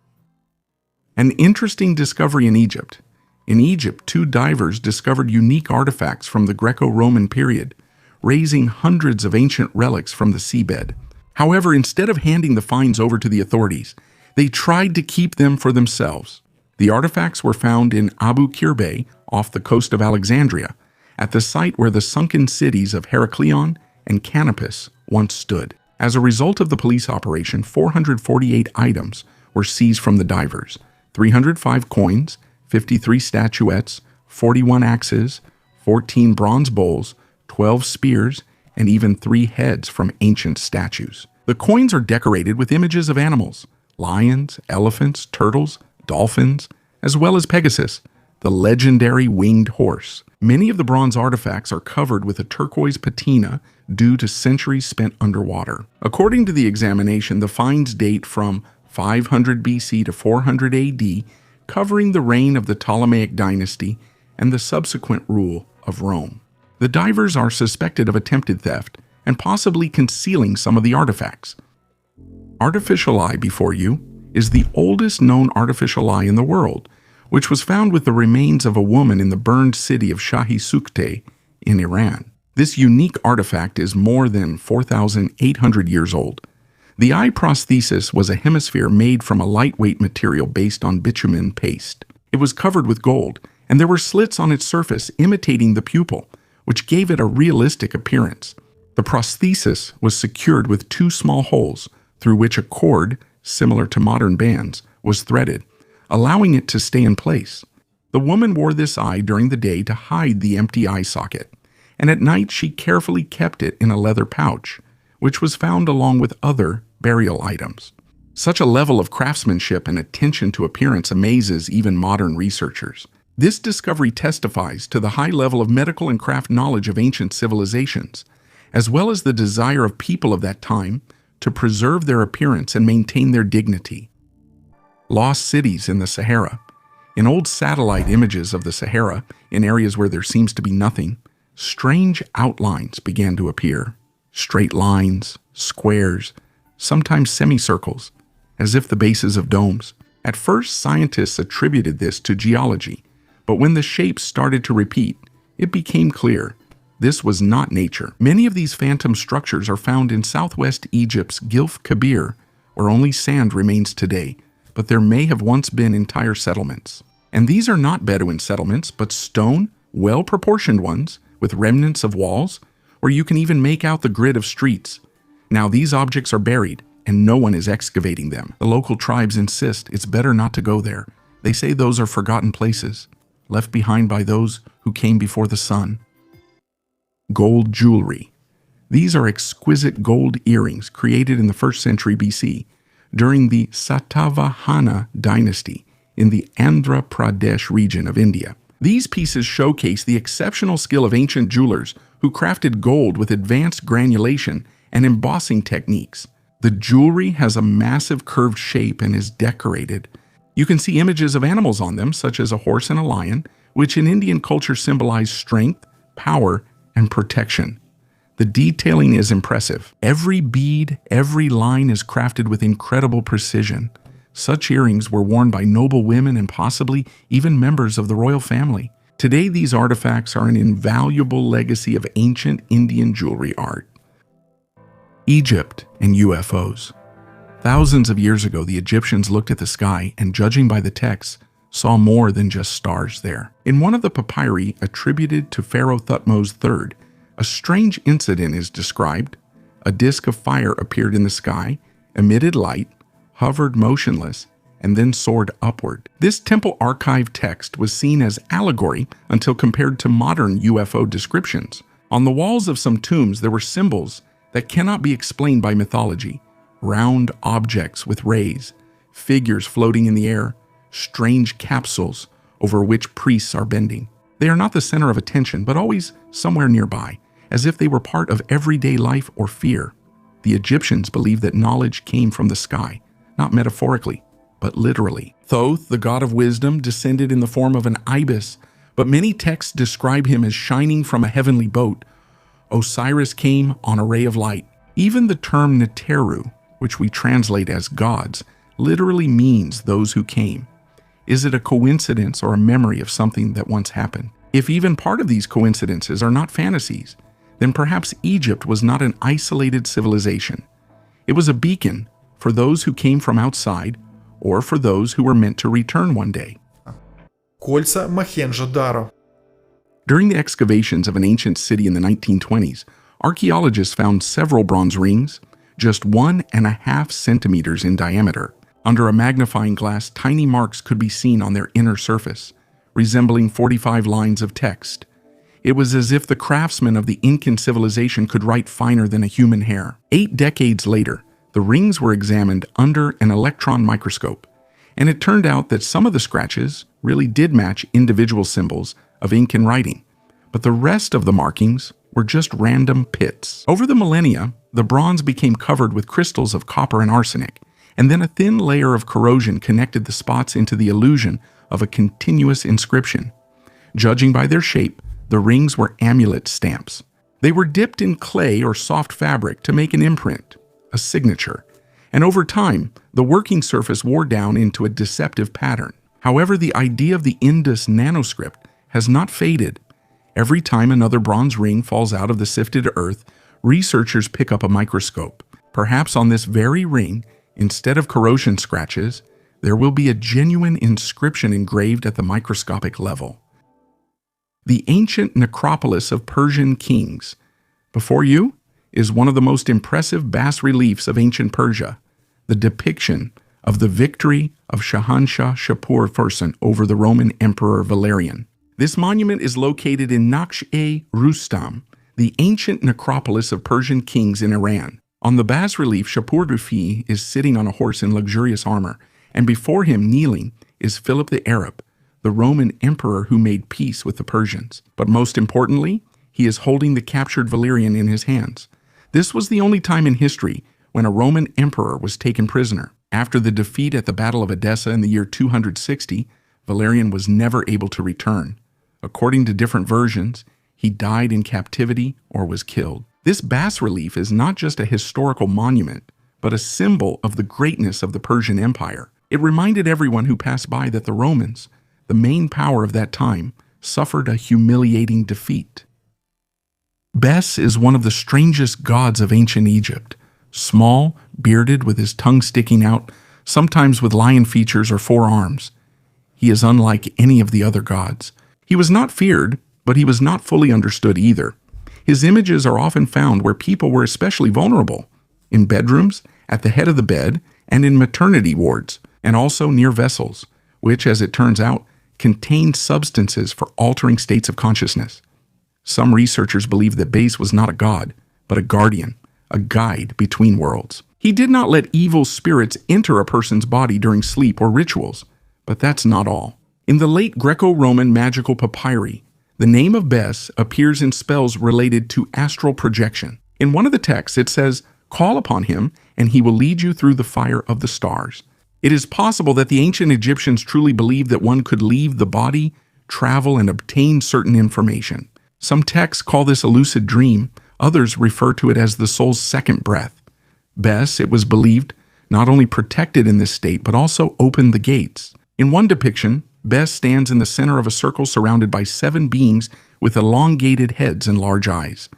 An interesting discovery in Egypt. In Egypt, 2 divers discovered unique artifacts from the Greco-Roman period, raising hundreds of ancient relics from the seabed. However, instead of handing the finds over to the authorities, they tried to keep them for themselves. The artifacts were found in Abu Kirbe, off the coast of Alexandria, at the site where the sunken cities of Heraklion and Canopus once stood. As a result of the police operation, 448 items were seized from the divers: 305 coins, 53 statuettes, 41 axes, 14 bronze bowls, 12 spears, and even 3 heads from ancient statues. The coins are decorated with images of animals: lions, elephants, turtles, dolphins, as well as Pegasus, the legendary winged horse. Many of the bronze artifacts are covered with a turquoise patina due to centuries spent underwater. According to the examination, the finds date from 500 BC to 400 AD, covering the reign of the Ptolemaic dynasty and the subsequent rule of Rome. The divers are suspected of attempted theft and possibly concealing some of the artifacts. Artificial eye before you is the oldest known artificial eye in the world, which was found with the remains of a woman in the burned city of Shahi Sukte in Iran. This unique artifact is more than 4,800 years old. The eye prosthesis was a hemisphere made from a lightweight material based on bitumen paste. It was covered with gold, and there were slits on its surface imitating the pupil, which gave it a realistic appearance. The prosthesis was secured with 2 small holes through which a cord, similar to modern bands, was threaded, allowing it to stay in place. The woman wore this eye during the day to hide the empty eye socket, and at night she carefully kept it in a leather pouch, which was found along with other burial items. Such a level of craftsmanship and attention to appearance amazes even modern researchers. This discovery testifies to the high level of medical and craft knowledge of ancient civilizations, as well as the desire of people of that time to preserve their appearance and maintain their dignity. Lost cities in the Sahara. In old satellite images of the Sahara, in areas where there seems to be nothing, strange outlines began to appear. Straight lines, squares, sometimes semicircles, as if the bases of domes. At first, scientists attributed this to geology, but when the shapes started to repeat, it became clear this was not nature. Many of these phantom structures are found in southwest Egypt's Gilf Kabir, where only sand remains today, but there may have once been entire settlements. And these are not Bedouin settlements, but stone, well-proportioned ones, with remnants of walls, where you can even make out the grid of streets. Now these objects are buried, and no one is excavating them. The local tribes insist it's better not to go there. They say those are forgotten places, left behind by those who came before the sun. Gold jewelry. These are exquisite gold earrings created in the 1st century BC. during the Satavahana dynasty in the Andhra Pradesh region of India. These pieces showcase the exceptional skill of ancient jewelers who crafted gold with advanced granulation and embossing techniques. The jewelry has a massive curved shape and is decorated. You can see images of animals on them, such as a horse and a lion, which in Indian culture symbolize strength, power, and protection. The detailing is impressive. Every bead, every line is crafted with incredible precision. Such earrings were worn by noble women and possibly even members of the royal family. Today, these artifacts are an invaluable legacy of ancient Indian jewelry art. Egypt and UFOs. Thousands of years ago, the Egyptians looked at the sky and, judging by the texts, saw more than just stars there. In one of the papyri attributed to Pharaoh Thutmose III, a strange incident is described. A disk of fire appeared in the sky, emitted light, hovered motionless, and then soared upward. This temple archive text was seen as allegory until compared to modern UFO descriptions. On the walls of some tombs, there were symbols that cannot be explained by mythology. Round objects with rays, figures floating in the air, strange capsules over which priests are bending. They are not the center of attention, but always somewhere nearby, as if they were part of everyday life or fear. The Egyptians believed that knowledge came from the sky, not metaphorically, but literally. Thoth, the god of wisdom, descended in the form of an ibis, but many texts describe him as shining from a heavenly boat. Osiris came on a ray of light. Even the term Neteru, which we translate as gods, literally means those who came. Is it a coincidence or a memory of something that once happened? If even part of these coincidences are not fantasies, then perhaps Egypt was not an isolated civilization. It was a beacon for those who came from outside or for those who were meant to return one day. Кольца Мохенджо-Даро. During the excavations of an ancient city in the 1920s, archaeologists found several bronze rings, just 1.5 centimeters in diameter. Under a magnifying glass, tiny marks could be seen on their inner surface, resembling 45 lines of text. It was as if the craftsmen of the Incan civilization could write finer than a human hair. 8 decades later, the rings were examined under an electron microscope, and it turned out that some of the scratches really did match individual symbols of Incan writing, but the rest of the markings were just random pits. Over the millennia, the bronze became covered with crystals of copper and arsenic, and then a thin layer of corrosion connected the spots into the illusion of a continuous inscription. Judging by their shape, the rings were amulet stamps. They were dipped in clay or soft fabric to make an imprint, a signature, and over time, the working surface wore down into a deceptive pattern. However, the idea of the Indus nanoscript has not faded. Every time another bronze ring falls out of the sifted earth, researchers pick up a microscope. Perhaps on this very ring, instead of corrosion scratches, there will be a genuine inscription engraved at the microscopic level. The ancient necropolis of Persian kings. Before you is one of the most impressive bas-reliefs of ancient Persia, the depiction of the victory of Shahanshah Shapur Fursan over the Roman Emperor Valerian. This monument is located in Naksh-e-Rustam, the ancient necropolis of Persian kings in Iran. On the bas-relief, Shapur Dufi is sitting on a horse in luxurious armor, and before him, kneeling, is Philip the Arab, the Roman emperor who made peace with the Persians. But most importantly, he is holding the captured Valerian in his hands. This was the only time in history when a Roman emperor was taken prisoner. After the defeat at the Battle of Edessa in the year 260, Valerian was never able to return. According to different versions, he died in captivity or was killed. This bas-relief is not just a historical monument, but a symbol of the greatness of the Persian Empire. It reminded everyone who passed by that the Romans, the main power of that time, suffered a humiliating defeat. Bes is one of the strangest gods of ancient Egypt. Small, bearded, with his tongue sticking out, sometimes with lion features or 4 arms. He is unlike any of the other gods. He was not feared, but he was not fully understood either. His images are often found where people were especially vulnerable, in bedrooms, at the head of the bed, and in maternity wards, and also near vessels, which, as it turns out, contained substances for altering states of consciousness. Some researchers believe that Bes was not a god, but a guardian, a guide between worlds. He did not let evil spirits enter a person's body during sleep or rituals. But that's not all. In the late Greco-Roman magical papyri, the name of Bes appears in spells related to astral projection. In one of the texts, it says, "Call upon him, and he will lead you through the fire of the stars." It is possible that the ancient Egyptians truly believed that one could leave the body, travel, and obtain certain information. Some texts call this a lucid dream. Others refer to it as the soul's second breath. Bes, it was believed, not only protected in this state, but also opened the gates. In one depiction, Bes stands in the center of a circle surrounded by 7 beings with elongated heads and large eyes.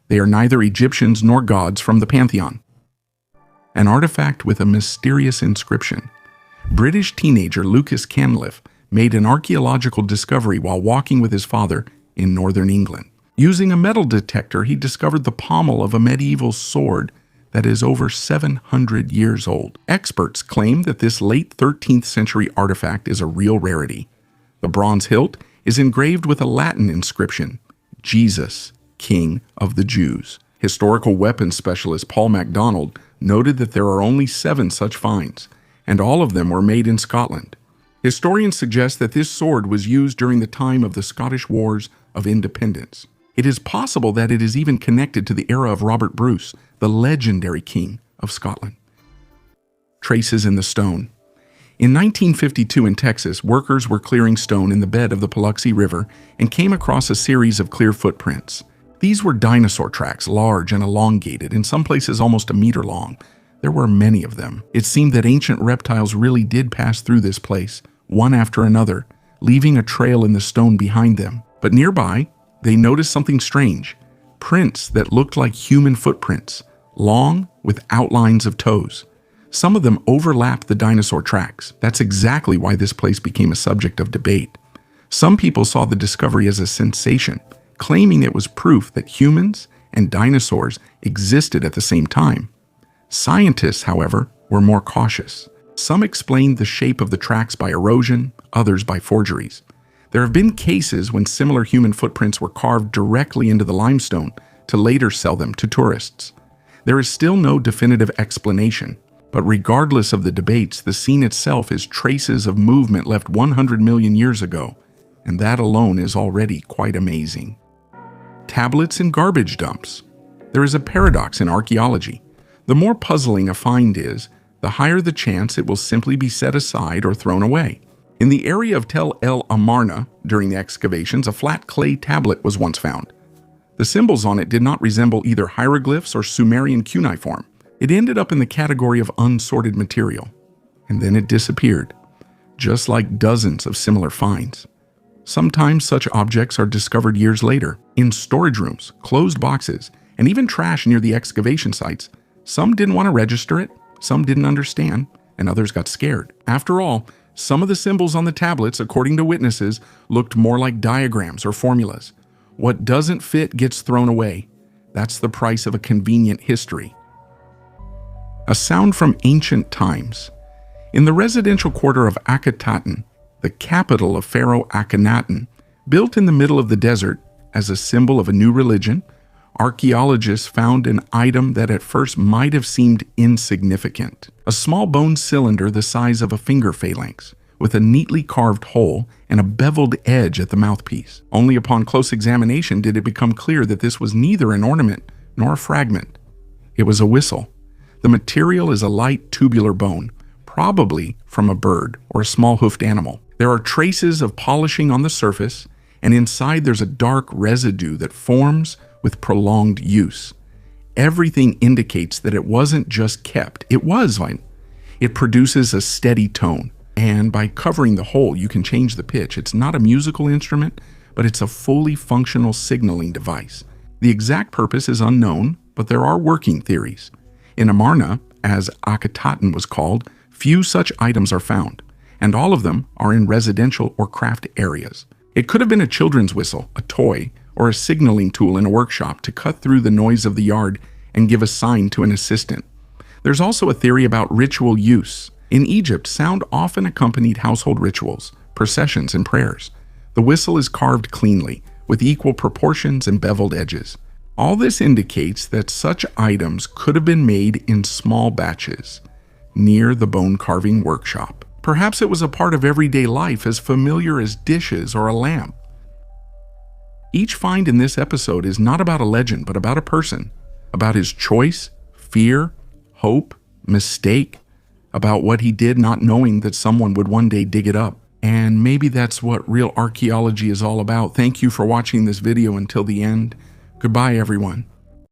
They are neither Egyptians nor gods from the pantheon. An artifact with a mysterious inscription. British teenager Lucas Canliff made an archaeological discovery while walking with his father in northern England. Using a metal detector, he discovered the pommel of a medieval sword that is over 700 years old. Experts claim that this late 13th century artifact is a real rarity. The bronze hilt is engraved with a Latin inscription, "Jesus, King of the Jews." Historical weapons specialist Paul MacDonald noted that there are only 7 such finds, and all of them were made in Scotland. Historians suggest that this sword was used during the time of the Scottish Wars of Independence. It is possible that it is even connected to the era of Robert Bruce, the legendary King of Scotland. Traces in the stone. In 1952 in Texas, workers were clearing stone in the bed of the Paluxy River and came across a series of clear footprints. These were dinosaur tracks, large and elongated, in some places almost a meter long. There were many of them. It seemed that ancient reptiles really did pass through this place, one after another, leaving a trail in the stone behind them. But nearby, they noticed something strange. Prints that looked like human footprints, long with outlines of toes. Some of them overlapped the dinosaur tracks. That's exactly why this place became a subject of debate. Some people saw the discovery as a sensation, claiming it was proof that humans and dinosaurs existed at the same time. Scientists, however, were more cautious. Some explained the shape of the tracks by erosion, others by forgeries. There have been cases when similar human footprints were carved directly into the limestone to later sell them to tourists. There is still no definitive explanation, but regardless of the debates, the scene itself is traces of movement left 100 million years ago, and that alone is already quite amazing. Tablets in garbage dumps. There is a paradox in archaeology. The more puzzling a find is, the higher the chance it will simply be set aside or thrown away. In the area of Tel El Amarna, during the excavations, a flat clay tablet was once found. The symbols on it did not resemble either hieroglyphs or Sumerian cuneiform. It ended up in the category of unsorted material, and then it disappeared, just like dozens of similar finds. Sometimes such objects are discovered years later, in storage rooms, closed boxes, and even trash near the excavation sites. Some didn't want to register it, some didn't understand, and others got scared. After all, some of the symbols on the tablets, according to witnesses, looked more like diagrams or formulas. What doesn't fit gets thrown away. That's the price of a convenient history. A sound from ancient times. In the residential quarter of Akhetaten, the capital of Pharaoh Akhenaten, built in the middle of the desert as a symbol of a new religion, archaeologists found an item that at first might have seemed insignificant. A small bone cylinder the size of a finger phalanx, with a neatly carved hole and a beveled edge at the mouthpiece. Only upon close examination did it become clear that this was neither an ornament nor a fragment. It was a whistle. The material is a light tubular bone, probably from a bird or a small hoofed animal. There are traces of polishing on the surface, and inside there's a dark residue that forms with prolonged use. Everything indicates that it wasn't just kept, it was fine. It produces a steady tone, and by covering the hole, you can change the pitch. It's not a musical instrument, but it's a fully functional signaling device. The exact purpose is unknown, but there are working theories. In Amarna, as Akhetaten was called, few such items are found, and all of them are in residential or craft areas. It could have been a children's whistle, a toy, or a signaling tool in a workshop to cut through the noise of the yard and give a sign to an assistant. There's also a theory about ritual use. In Egypt, sound often accompanied household rituals, processions, and prayers. The whistle is carved cleanly, with equal proportions and beveled edges. All this indicates that such items could have been made in small batches near the bone carving workshop. Perhaps it was a part of everyday life as familiar as dishes or a lamp. Each find in this episode is not about a legend, but about a person, about his choice, fear, hope, mistake, about what he did not knowing that someone would one day dig it up. And maybe that's what real archaeology is all about. Thank you for watching this video until the end. Goodbye, everyone.